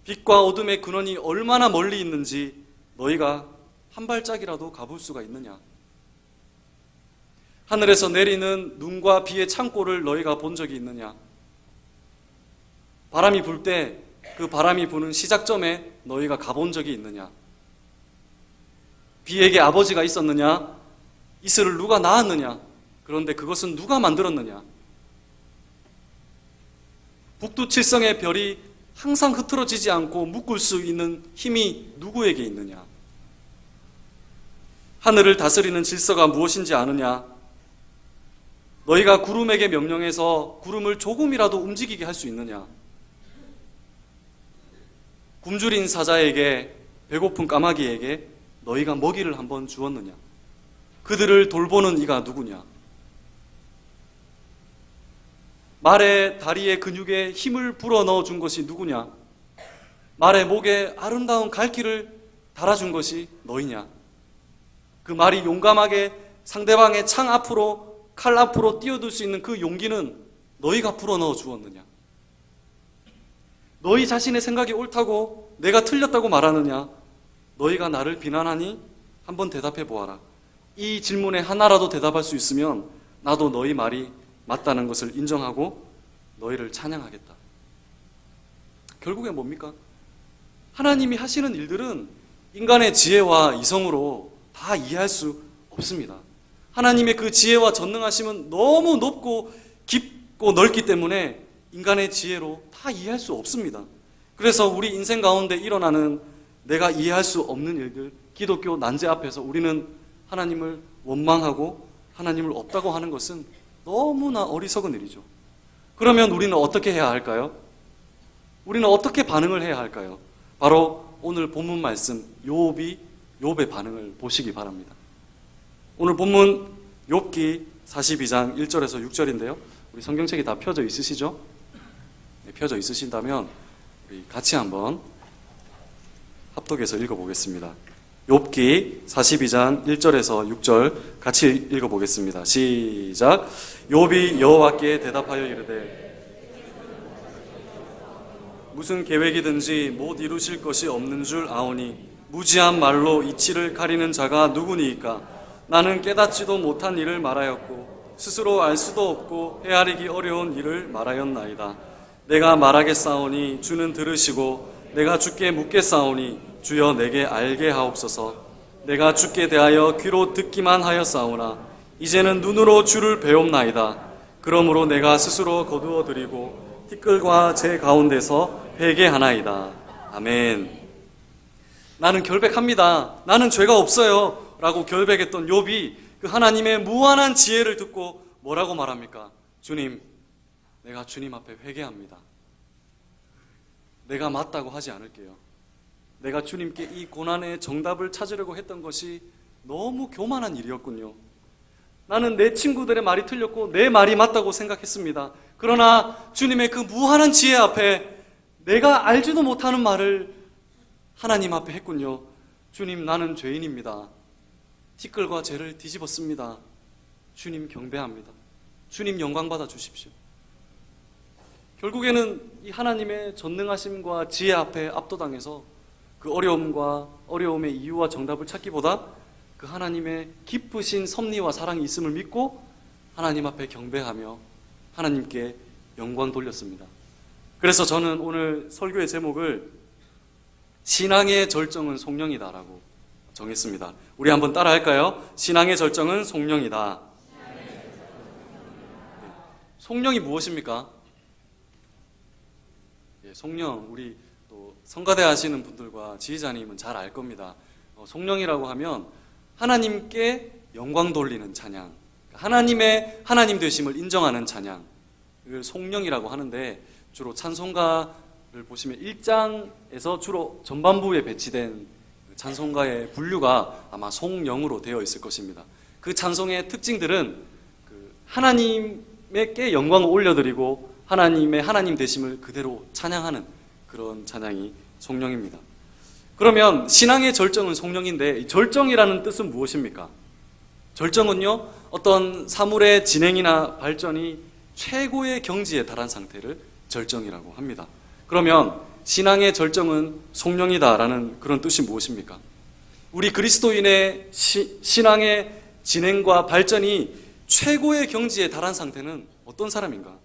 빛과 어둠의 근원이 얼마나 멀리 있는지 너희가 한 발짝이라도 가볼 수가 있느냐? 하늘에서 내리는 눈과 비의 창고를 너희가 본 적이 있느냐? 바람이 불 때 그 바람이 부는 시작점에 너희가 가본 적이 있느냐? 비에게 아버지가 있었느냐? 이슬을 누가 낳았느냐? 그런데 그것은 누가 만들었느냐? 북두칠성의 별이 항상 흐트러지지 않고 묶을 수 있는 힘이 누구에게 있느냐? 하늘을 다스리는 질서가 무엇인지 아느냐? 너희가 구름에게 명령해서 구름을 조금이라도 움직이게 할 수 있느냐? 굶주린 사자에게, 배고픈 까마귀에게 너희가 먹이를 한번 주었느냐? 그들을 돌보는 이가 누구냐? 말의 다리의 근육에 힘을 불어넣어 준 것이 누구냐? 말의 목에 아름다운 갈기를 달아준 것이 너희냐? 그 말이 용감하게 상대방의 창 앞으로, 칼 앞으로 뛰어들 수 있는 그 용기는 너희가 불어넣어 주었느냐? 너희 자신의 생각이 옳다고 내가 틀렸다고 말하느냐? 너희가 나를 비난하니 한번 대답해 보아라. 이 질문에 하나라도 대답할 수 있으면 나도 너희 말이 맞다는 것을 인정하고 너희를 찬양하겠다. 결국엔 뭡니까? 하나님이 하시는 일들은 인간의 지혜와 이성으로 다 이해할 수 없습니다. 하나님의 그 지혜와 전능하심은 너무 높고 깊고 넓기 때문에 인간의 지혜로 다 이해할 수 없습니다. 그래서 우리 인생 가운데 일어나는 내가 이해할 수 없는 일들, 기독교 난제 앞에서 우리는 하나님을 원망하고 하나님을 없다고 하는 것은 너무나 어리석은 일이죠. 그러면 우리는 어떻게 해야 할까요? 우리는 어떻게 반응을 해야 할까요? 바로 오늘 본문 말씀 욥의 반응을 보시기 바랍니다. 오늘 본문 욥기 42장 1절에서 6절인데요. 우리 성경책이 다 펴져 있으시죠? 네, 펴져 있으신다면 우리 같이 한번 합독해서 읽어보겠습니다. 욥기 42장 1절에서 6절 같이 읽어보겠습니다. 시작. 욥이 여호와께 대답하여 이르되 무슨 계획이든지 못 이루실 것이 없는 줄 아오니 무지한 말로 이치를 가리는 자가 누구니이까? 나는 깨닫지도 못한 일을 말하였고 스스로 알 수도 없고 헤아리기 어려운 일을 말하였나이다. 내가 말하겠사오니 주는 들으시고 내가 주께 묻겠사오니 주여 내게 알게 하옵소서. 내가 주께 대하여 귀로 듣기만 하였사오나 이제는 눈으로 주를 배웁나이다. 그러므로 내가 스스로 거두어 드리고 티끌과 제 가운데서 회개하나이다. 아멘. 나는 결백합니다. 나는 죄가 없어요. 라고 결백했던 욥이 그 하나님의 무한한 지혜를 듣고 뭐라고 말합니까? 주님, 내가 주님 앞에 회개합니다. 내가 맞다고 하지 않을게요. 내가 주님께 이 고난의 정답을 찾으려고 했던 것이 너무 교만한 일이었군요. 나는 내 친구들의 말이 틀렸고 내 말이 맞다고 생각했습니다. 그러나 주님의 그 무한한 지혜 앞에 내가 알지도 못하는 말을 하나님 앞에 했군요. 주님, 나는 죄인입니다. 티끌과 죄를 뒤집었습니다. 주님 경배합니다. 주님 영광 받아 주십시오. 결국에는 이 하나님의 전능하심과 지혜 앞에 압도당해서 그 어려움의 이유와 정답을 찾기보다 그 하나님의 기쁘신 섭리와 사랑이 있음을 믿고 하나님 앞에 경배하며 하나님께 영광 돌렸습니다. 그래서 저는 오늘 설교의 제목을 신앙의 절정은 속령이다라고 정했습니다. 우리 한번 따라 할까요? 신앙의 절정은 속령이다. 속령이 무엇입니까? 속령, 우리 또 성가대 하시는 분들과 지휘자님은 잘 알 겁니다. 속령이라고 하면 하나님께 영광 돌리는 찬양, 하나님의 하나님 되심을 인정하는 찬양, 이걸 속령이라고 하는데 주로 찬송가를 보시면 1장에서 주로 전반부에 배치된 찬송가의 분류가 아마 속령으로 되어 있을 것입니다. 그 찬송의 특징들은 하나님께 영광을 올려드리고 하나님의 하나님 되심을 그대로 찬양하는 그런 찬양이 속령입니다. 그러면 신앙의 절정은 속령인데 이 절정이라는 뜻은 무엇입니까? 절정은요, 어떤 사물의 진행이나 발전이 최고의 경지에 달한 상태를 절정이라고 합니다. 그러면 신앙의 절정은 속령이다라는 그런 뜻이 무엇입니까? 우리 그리스도인의 신앙의 진행과 발전이 최고의 경지에 달한 상태는 어떤 사람인가?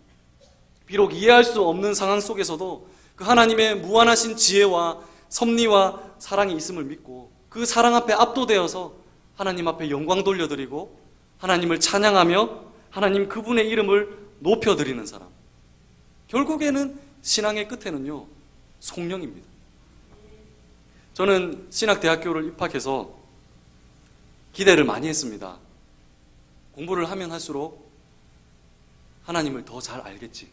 비록 이해할 수 없는 상황 속에서도 그 하나님의 무한하신 지혜와 섭리와 사랑이 있음을 믿고 그 사랑 앞에 압도되어서 하나님 앞에 영광 돌려드리고 하나님을 찬양하며 하나님 그분의 이름을 높여드리는 사람, 결국에는 신앙의 끝에는요 속령입니다. 저는 신학대학교를 입학해서 기대를 많이 했습니다. 공부를 하면 할수록 하나님을 더 잘 알겠지.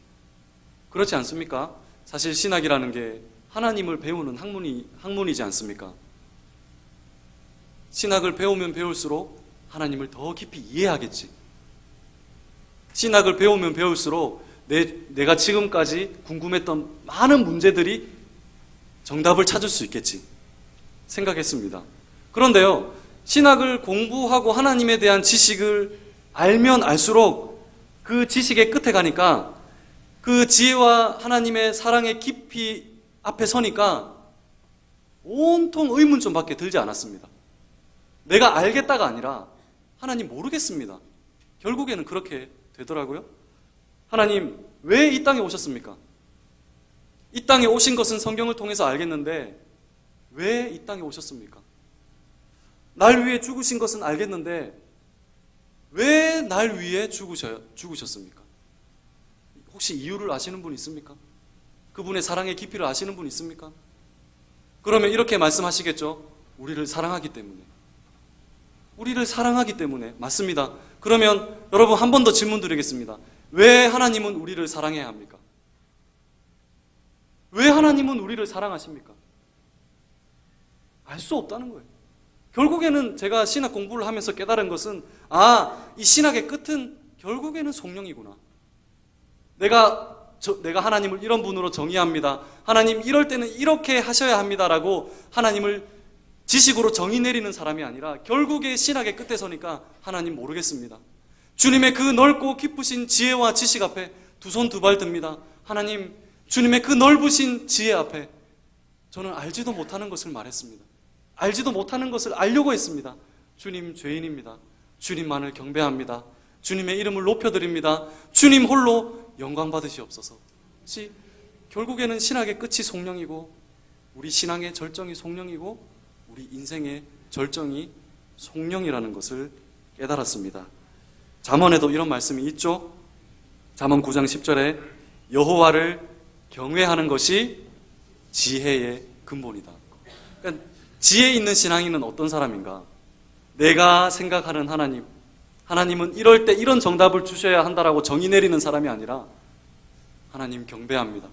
그렇지 않습니까? 사실 신학이라는 게 하나님을 배우는 학문이지 않습니까? 신학을 배우면 배울수록 하나님을 더 깊이 이해하겠지. 신학을 배우면 배울수록 내가 지금까지 궁금했던 많은 문제들이 정답을 찾을 수 있겠지 생각했습니다. 그런데요, 신학을 공부하고 하나님에 대한 지식을 알면 알수록 그 지식의 끝에 가니까 그 지혜와 하나님의 사랑의 깊이 앞에 서니까 온통 의문점밖에 들지 않았습니다. 내가 알겠다가 아니라 하나님 모르겠습니다. 결국에는 그렇게 되더라고요. 하나님 왜 이 땅에 오셨습니까? 이 땅에 오신 것은 성경을 통해서 알겠는데 왜 이 땅에 오셨습니까? 날 위해 죽으신 것은 알겠는데 왜 날 위해 죽으셨습니까? 혹시 이유를 아시는 분 있습니까? 그분의 사랑의 깊이를 아시는 분 있습니까? 그러면 이렇게 말씀하시겠죠. 우리를 사랑하기 때문에. 우리를 사랑하기 때문에. 맞습니다. 그러면 여러분 한 번 더 질문 드리겠습니다. 왜 하나님은 우리를 사랑해야 합니까? 왜 하나님은 우리를 사랑하십니까? 알 수 없다는 거예요. 결국에는 제가 신학 공부를 하면서 깨달은 것은 이 신학의 끝은 결국에는 성령이구나. 내가 하나님을 이런 분으로 정의합니다. 하나님 이럴 때는 이렇게 하셔야 합니다라고 하나님을 지식으로 정의 내리는 사람이 아니라 결국에 신학의 끝에 서니까 하나님 모르겠습니다. 주님의 그 넓고 깊으신 지혜와 지식 앞에 두 손 두 발 듭니다. 하나님, 주님의 그 넓으신 지혜 앞에 저는 알지도 못하는 것을 말했습니다. 알지도 못하는 것을 알려고 했습니다. 주님 죄인입니다. 주님만을 경배합니다. 주님의 이름을 높여드립니다. 주님 홀로 영광 받으시옵소서. 결국에는 신학의 끝이 성령이고 우리 신앙의 절정이 성령이고 우리 인생의 절정이 성령이라는 것을 깨달았습니다. 잠언에도 이런 말씀이 있죠. 잠언 9장 10절에 여호와를 경외하는 것이 지혜의 근본이다. 그러니까 지혜 있는 신앙인은 어떤 사람인가? 내가 생각하는 하나님은 이럴 때 이런 정답을 주셔야 한다라고 정의 내리는 사람이 아니라 하나님 경배합니다.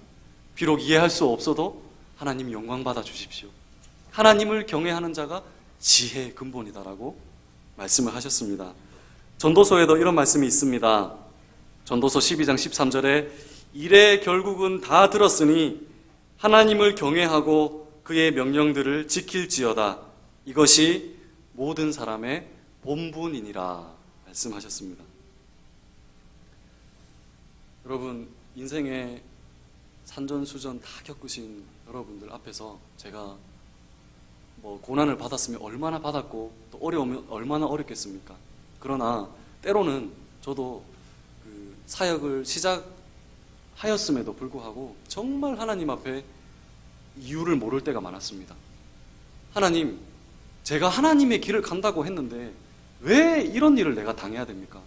비록 이해할 수 없어도 하나님 영광 받아 주십시오. 하나님을 경외하는 자가 지혜의 근본이다라고 말씀을 하셨습니다. 전도서에도 이런 말씀이 있습니다. 전도서 12장 13절에 이래 결국은 다 들었으니 하나님을 경외하고 그의 명령들을 지킬지어다. 이것이 모든 사람의 본분이니라 말씀하셨습니다. 여러분 인생의 산전수전 다 겪으신 여러분들 앞에서 제가 고난을 받았으면 얼마나 받았고 또 어려우면 얼마나 어렵겠습니까? 그러나 때로는 저도 그 사역을 시작하였음에도 불구하고 정말 하나님 앞에 이유를 모를 때가 많았습니다. 하나님, 제가 하나님의 길을 간다고 했는데 왜 이런 일을 내가 당해야 됩니까?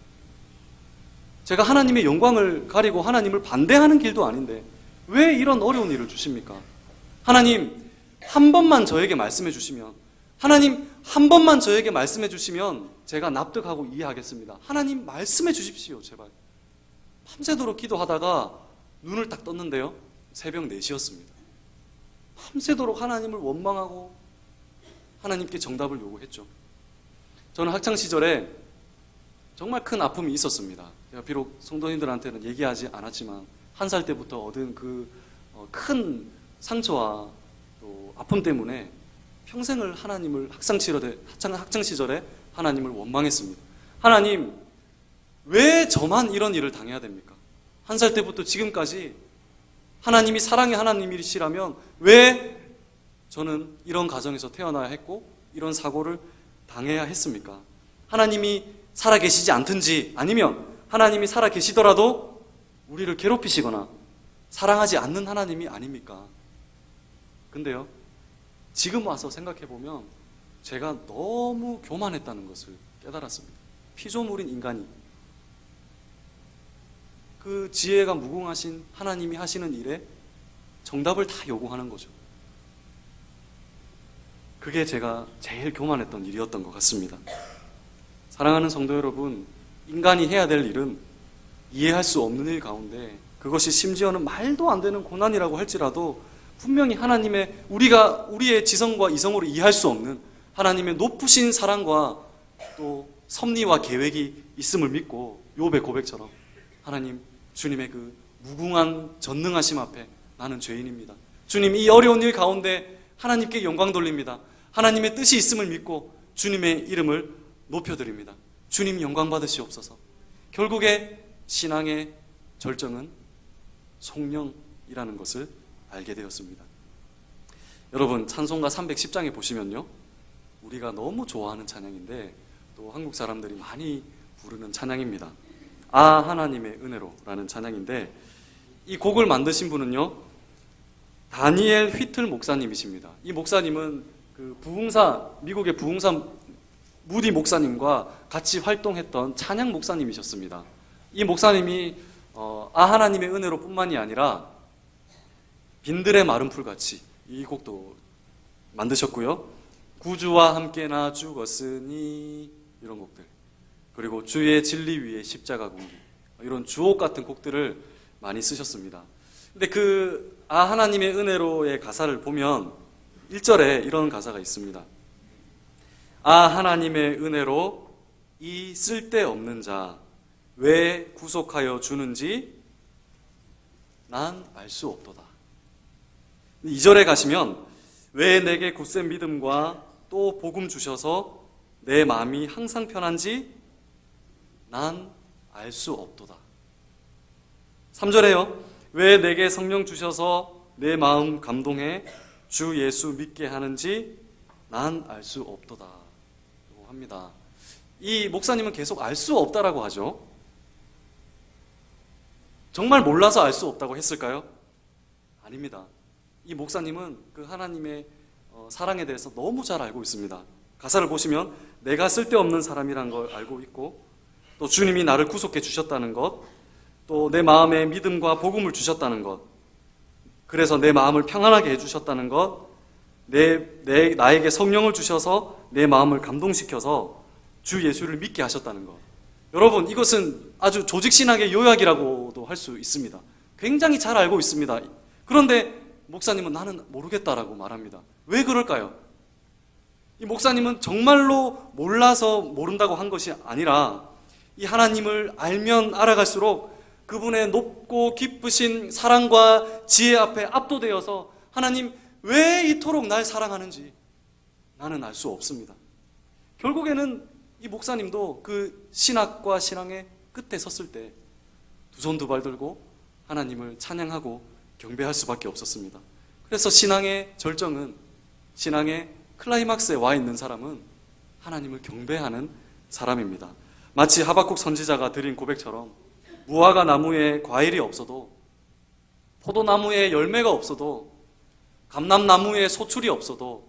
제가 하나님의 영광을 가리고 하나님을 반대하는 길도 아닌데 왜 이런 어려운 일을 주십니까? 하나님, 한 번만 저에게 말씀해 주시면, 하나님 한 번만 저에게 말씀해 주시면 제가 납득하고 이해하겠습니다. 하나님 말씀해 주십시오, 제발. 밤새도록 기도하다가 눈을 딱 떴는데요, 새벽 4시였습니다. 밤새도록 하나님을 원망하고 하나님께 정답을 요구했죠. 저는 학창시절에 정말 큰 아픔이 있었습니다. 제가 비록 성도님들한테는 얘기하지 않았지만 1살 때부터 얻은 그 큰 상처와 또 아픔 때문에 평생을 하나님을 학창시절에 하나님을 원망했습니다. 하나님, 왜 저만 이런 일을 당해야 됩니까? 1살 때부터 지금까지 하나님이 사랑의 하나님이시라면 왜 저는 이런 가정에서 태어나야 했고 이런 사고를 당해야 했습니까? 하나님이 살아계시지 않든지 아니면 하나님이 살아계시더라도 우리를 괴롭히시거나 사랑하지 않는 하나님이 아닙니까? 근데요, 지금 와서 생각해보면 제가 너무 교만했다는 것을 깨달았습니다. 피조물인 인간이 그 지혜가 무궁하신 하나님이 하시는 일에 정답을 다 요구하는 거죠. 그게 제가 제일 교만했던 일이었던 것 같습니다. 사랑하는 성도 여러분, 인간이 해야 될 일은 이해할 수 없는 일 가운데 그것이 심지어는 말도 안 되는 고난이라고 할지라도 분명히 우리의 지성과 이성으로 이해할 수 없는 하나님의 높으신 사랑과 또 섭리와 계획이 있음을 믿고 욥의 고백처럼 하나님, 주님의 그 무궁한 전능하심 앞에 나는 죄인입니다. 주님, 이 어려운 일 가운데 하나님께 영광 돌립니다. 하나님의 뜻이 있음을 믿고 주님의 이름을 높여드립니다. 주님 영광 받으시옵소서. 결국에 신앙의 절정은 성령이라는 것을 알게 되었습니다. 여러분, 찬송가 310장에 보시면요, 우리가 너무 좋아하는 찬양인데 또 한국 사람들이 많이 부르는 찬양입니다. 아 하나님의 은혜로라는 찬양인데, 이 곡을 만드신 분은요, 다니엘 휘틀 목사님이십니다. 이 목사님은 그 미국의 부흥사 무디 목사님과 같이 활동했던 찬양 목사님이셨습니다. 이 목사님이 아 하나님의 은혜로 뿐만이 아니라 빈들의 마른 풀같이 이 곡도 만드셨고요, 구주와 함께 나 죽었으니 이런 곡들, 그리고 주의 진리 위에 십자가 군기, 이런 주옥 같은 곡들을 많이 쓰셨습니다. 근데 그 아 하나님의 은혜로의 가사를 보면 1절에 이런 가사가 있습니다. 아 하나님의 은혜로 이 쓸데없는 자 왜 구속하여 주는지 난 알 수 없도다. 2절에 가시면 왜 내게 굳센 믿음과 또 복음 주셔서 내 마음이 항상 편한지 난 알 수 없도다. 3절에요. 왜 내게 성령 주셔서 내 마음 감동해 주 예수 믿게 하는지 난 알 수 없도다 라고 합니다. 이 목사님은 계속 알 수 없다라고 하죠. 정말 몰라서 알 수 없다고 했을까요? 아닙니다. 이 목사님은 그 하나님의 사랑에 대해서 너무 잘 알고 있습니다. 가사를 보시면 내가 쓸데없는 사람이란 걸 알고 있고, 또 주님이 나를 구속해 주셨다는 것, 또 내 마음에 믿음과 복음을 주셨다는 것, 그래서 내 마음을 평안하게 해주셨다는 것, 나에게 성령을 주셔서 내 마음을 감동시켜서 주 예수를 믿게 하셨다는 것. 여러분, 이것은 아주 조직신학의 요약이라고도 할 수 있습니다. 굉장히 잘 알고 있습니다. 그런데 목사님은 나는 모르겠다라고 말합니다. 왜 그럴까요? 이 목사님은 정말로 몰라서 모른다고 한 것이 아니라 이 하나님을 알면 알아갈수록 그분의 높고 깊으신 사랑과 지혜 앞에 압도되어서 하나님 왜 이토록 날 사랑하는지 나는 알 수 없습니다. 결국에는 이 목사님도 그 신학과 신앙의 끝에 섰을 때 두 손 두 발 들고 하나님을 찬양하고 경배할 수밖에 없었습니다. 그래서 신앙의 절정은, 신앙의 클라이막스에 와 있는 사람은 하나님을 경배하는 사람입니다. 마치 하박국 선지자가 드린 고백처럼 무화과 나무에 과일이 없어도, 포도나무에 열매가 없어도, 감람나무에 소출이 없어도,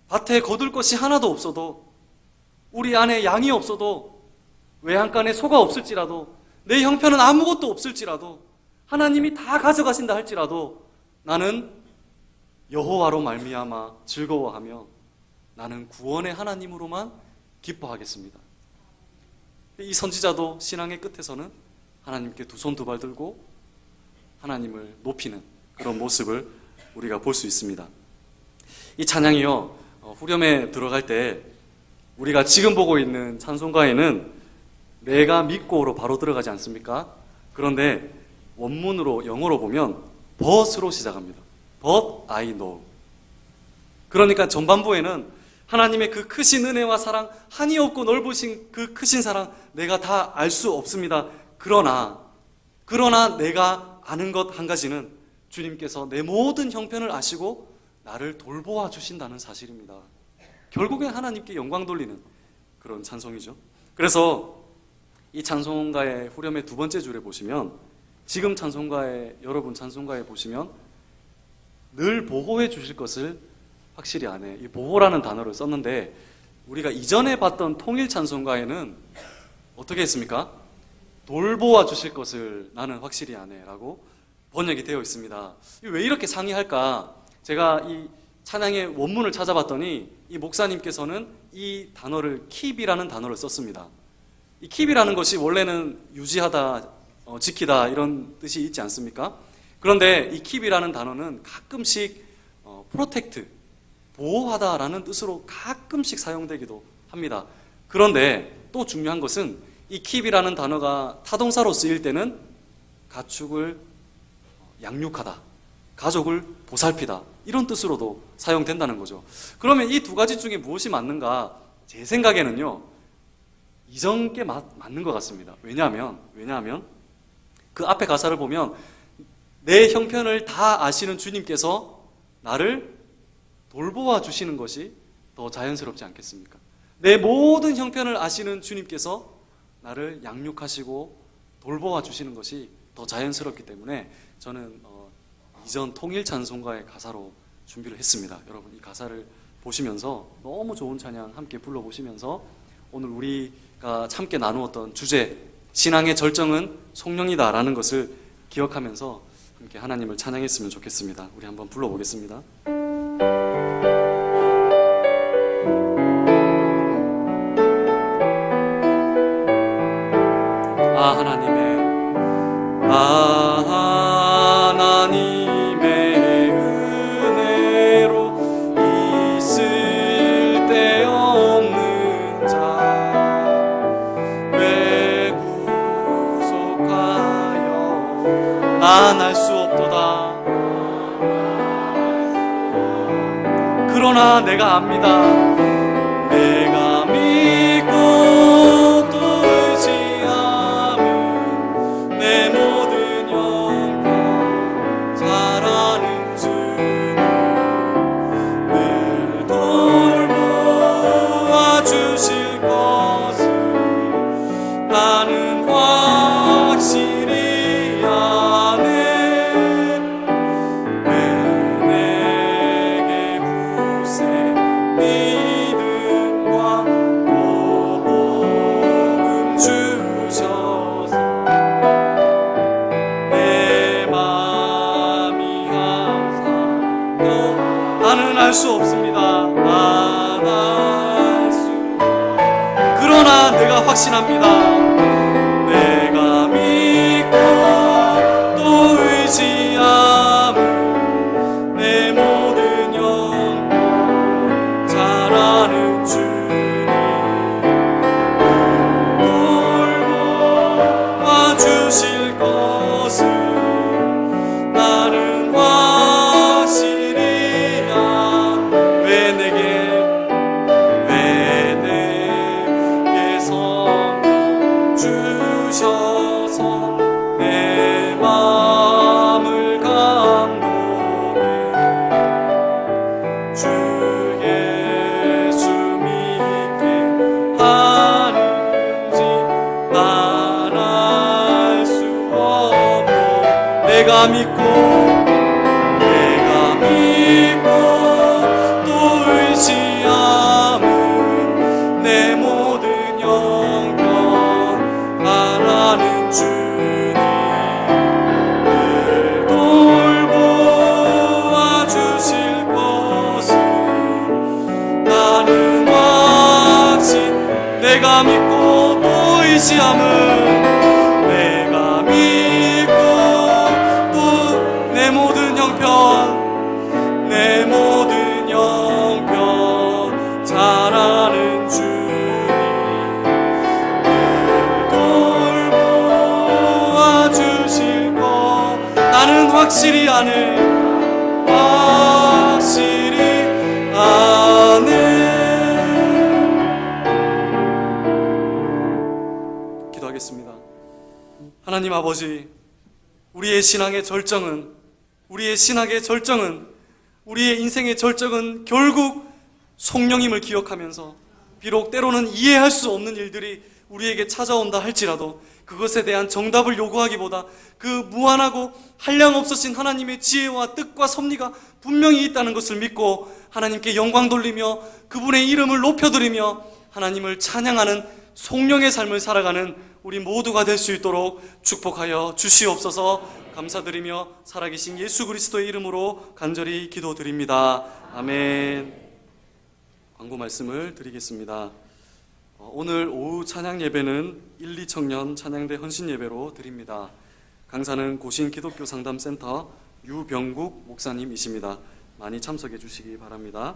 밭에 거둘 것이 하나도 없어도, 우리 안에 양이 없어도, 외양간에 소가 없을지라도, 내 형편은 아무것도 없을지라도, 하나님이 다 가져가신다 할지라도 나는 여호와로 말미암아 즐거워하며 나는 구원의 하나님으로만 기뻐하겠습니다. 이 선지자도 신앙의 끝에서는 하나님께 두 손 두 발 들고 하나님을 높이는 그런 모습을 우리가 볼 수 있습니다. 이 찬양이요, 후렴에 들어갈 때 우리가 지금 보고 있는 찬송가에는 내가 믿고로 바로 들어가지 않습니까? 그런데 원문으로, 영어로 보면 but으로 시작합니다. But I know. 그러니까 전반부에는 하나님의 그 크신 은혜와 사랑, 한이 없고 넓으신 그 크신 사랑 내가 다 알 수 없습니다. 그러나 내가 아는 것 한 가지는 주님께서 내 모든 형편을 아시고 나를 돌보아 주신다는 사실입니다. 결국엔 하나님께 영광 돌리는 그런 찬송이죠. 그래서 이 찬송가의 후렴의 두 번째 줄에 보시면, 지금 여러분 찬송가에 보시면 늘 보호해 주실 것을 확실히 아네, 이 보호라는 단어를 썼는데 우리가 이전에 봤던 통일 찬송가에는 어떻게 했습니까? 돌보아 주실 것을 나는 확실히 아네 라고 번역이 되어 있습니다. 왜 이렇게 상이할까? 제가 이 찬양의 원문을 찾아봤더니 이 목사님께서는 이 단어를 keep이라는 단어를 썼습니다. 이 keep이라는 것이 원래는 유지하다, 지키다 이런 뜻이 있지 않습니까? 그런데 이 keep이라는 단어는 가끔씩 protect, 보호하다라는 뜻으로 가끔씩 사용되기도 합니다. 그런데 또 중요한 것은 이 keep이라는 단어가 타동사로 쓰일 때는 가축을 양육하다, 가족을 보살피다 이런 뜻으로도 사용된다는 거죠. 그러면 이 두 가지 중에 무엇이 맞는가 제 생각에는요, 이전 게 맞는 것 같습니다. 왜냐하면 그 앞에 가사를 보면 내 형편을 다 아시는 주님께서 나를 돌보아 주시는 것이 더 자연스럽지 않겠습니까? 내 모든 형편을 아시는 주님께서 나를 양육하시고 돌보아 주시는 것이 더 자연스럽기 때문에 저는 이전 통일 찬송가의 가사로 준비를 했습니다. 여러분 이 가사를 보시면서 너무 좋은 찬양 함께 불러보시면서 오늘 우리가 함께 나누었던 주제 신앙의 절정은 성령이다라는 것을 기억하면서 함께 하나님을 찬양했으면 좋겠습니다. 우리 한번 불러보겠습니다. 하나님의 은혜로 있을 데 없는 자 왜 구속하여 난 알 수 없도다. 그러나 내가 압니다. 내가 믿고 또 의지함은 내 모든 영광 잘하는 주를 늘 돌보아 주실 것을 나는 확실히 아네. 왜 내게 굳세 믿음과 복음 주셔서 내 마음이 항상 나는 알 수 없습니다. 난 알 수 그러나 내가 확신합니다. 내가 믿고 또 의지함은 내 모든 영광 잘하는 주님 돌보아 주실 것을 나는 확실히 왜 내게 성령 주셔서 내 마음을 감동해 주 예수 믿게 하는지 난 알 수 없고 내가 믿고 또 의지함은 내 모든 영광 잘하는 주님 늘 돌보아 주실 것을 나는 확신. 내가 믿고 또 의지함은 내가 믿고 또 내 모든 형편 내 모든 형편 잘하는 주님 늘 돌보아 주실 것 나는 확실히 아네. 기도하겠습니다. 하나님 아버지, 우리의 신앙의 절정은 우리의 인생의 절정은 결국 성령임을 기억하면서 비록 때로는 이해할 수 없는 일들이 우리에게 찾아온다 할지라도 그것에 대한 정답을 요구하기보다 그 무한하고 한량없으신 하나님의 지혜와 뜻과 섭리가 분명히 있다는 것을 믿고 하나님께 영광 돌리며 그분의 이름을 높여드리며 하나님을 찬양하는 성령의 삶을 살아가는 우리 모두가 될 수 있도록 축복하여 주시옵소서. 감사드리며 살아계신 예수 그리스도의 이름으로 간절히 기도드립니다. 아멘. 광고 말씀을 드리겠습니다. 오늘 오후 찬양 예배는 1, 2 청년 찬양대 헌신 예배로 드립니다. 강사는 고신 기독교 상담센터 유병국 목사님이십니다. 많이 참석해 주시기 바랍니다.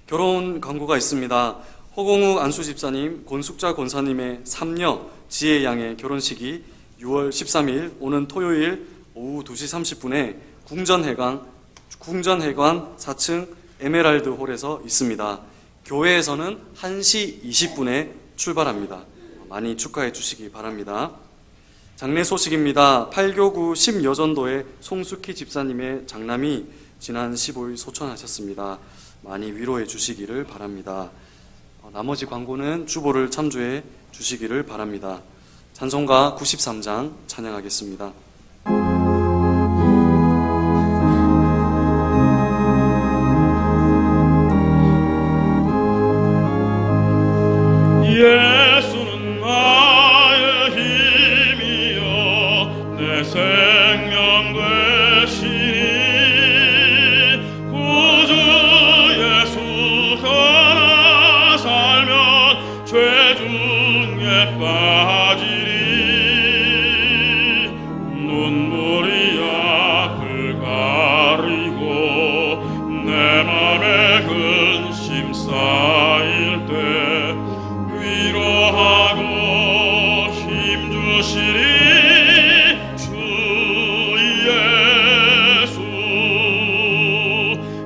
결혼 광고가 있습니다. 허공욱 안수 집사님, 권숙자 권사님의 3녀 지혜 양의 결혼식이 6월 13일 오는 토요일 오후 2시 30분에 궁전회관 4층 에메랄드 홀에서 있습니다. 교회에서는 1시 20분에 출발합니다. 많이 축하해 주시기 바랍니다. 장례 소식입니다. 8교구 10여전도의 송숙희 집사님의 장남이 지난 15일 소천하셨습니다. 많이 위로해 주시기를 바랍니다. 나머지 광고는 주보를 참조해 주시기를 바랍니다. 찬송가 93장 찬양하겠습니다.
예수는 나의 힘이요 내 생명 되시니 구주 예수 하나 살면 죄 중에 빠지리 눈물이 앞을 가리고 내 맘에 근심 쌓일 때 위로하고 힘주시리 주 예수.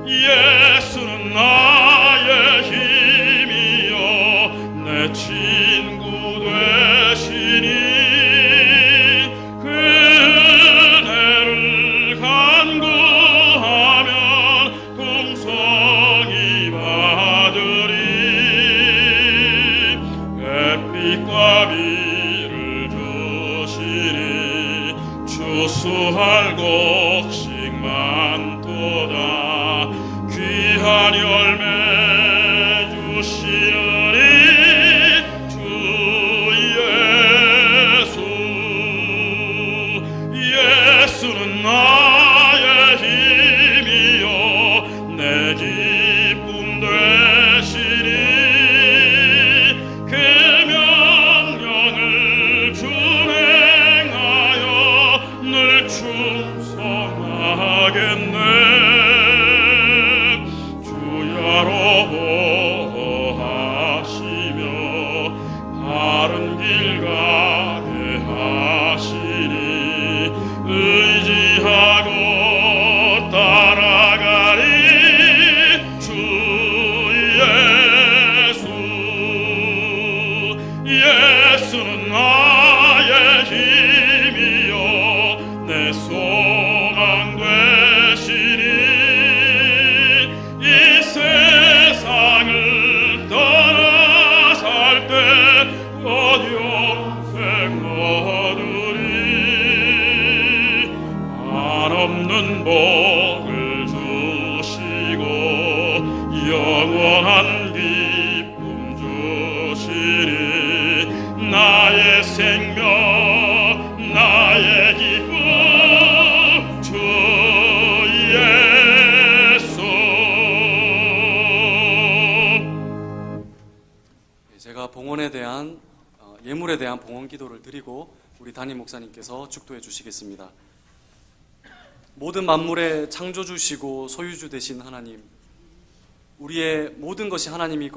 예수는 나의 힘이요 내 친구 되시니 그 은혜를 간구하면 동성이 받으리. 햇빛과 비를 주시니 추수할 곡식 많도다. 귀한 열매 주시니 주 예수. 예수는 나의 힘이요 내 기쁨 되시니 그 명령을 준행하여 늘 충성하겠네. 주야로 보호하시며 바른 길 가게 하시니 의지하고 따라가리 주 예수. 예수는 나의 힘이요 내 소망 되시니 이 세상을 떠나 살 때 영생 얻으리. 한없는 복을 주시고 영원한 기쁨 주시리. 나의 생명 나의 기쁨 주 예수.
제가 봉헌에 대한 예물에 대한 봉헌 기도를 드리고 우리 담임 목사님께서 축도해 주시겠습니다. 모든 만물의 창조주시고 소유주 되신 하나님, 우리의 모든 것이 하나님의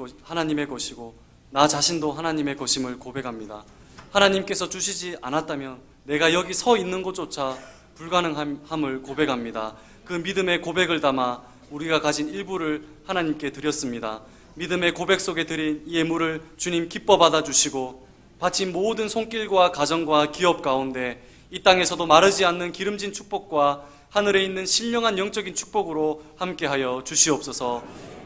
것이고 나 자신도 하나님의 것임을 고백합니다. 하나님께서 주시지 않았다면 내가 여기 서 있는 것조차 불가능함을 고백합니다. 그 믿음의 고백을 담아 우리가 가진 일부를 하나님께 드렸습니다. 믿음의 고백 속에 드린 이 예물을 주님 기뻐 받아주시고 바친 모든 손길과 가정과 기업 가운데 이 땅에서도 마르지 않는 기름진 축복과 하늘에 있는 신령한 영적인 축복으로 함께하여 주시옵소서.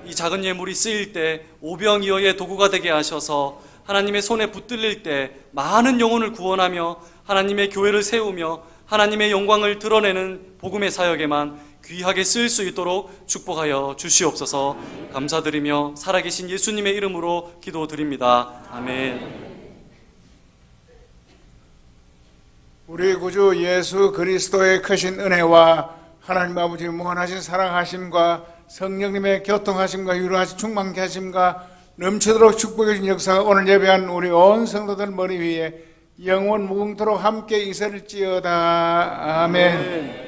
이 작은 예물이 쓰일 때 오병이어의 도구가 되게 하셔서 하나님의 손에 붙들릴 때 많은 영혼을 구원하며 하나님의 교회를 세우며 하나님의 영광을 드러내는 복음의 사역에만 귀하게 쓰일 수 있도록 축복하여 주시옵소서. 감사드리며 살아계신 예수님의 이름으로 기도드립니다. 아멘.
우리 구주 예수 그리스도의 크신 은혜와 하나님 아버지의 무한하신 사랑하심과 성령님의 교통하심과 유로하신 충만케 하심과 넘치도록 축복해 주신 역사가 오늘 예배한 우리 온 성도들 머리 위에 영원 무궁토록 함께 있을지어다. 아멘.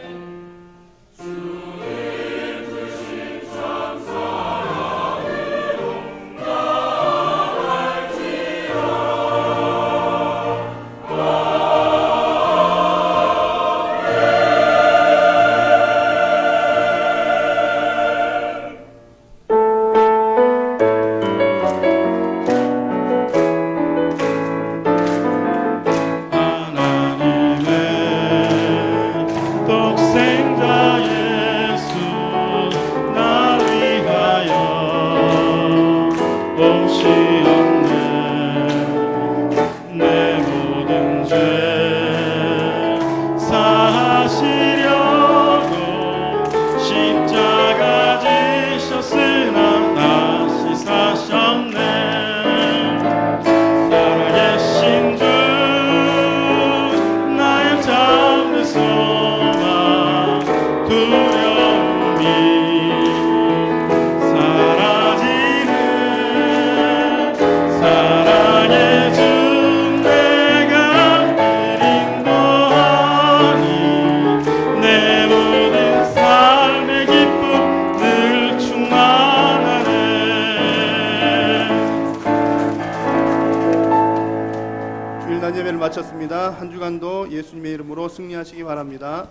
예배를 마쳤습니다. 한 주간도 예수님의 이름으로 승리하시기 바랍니다.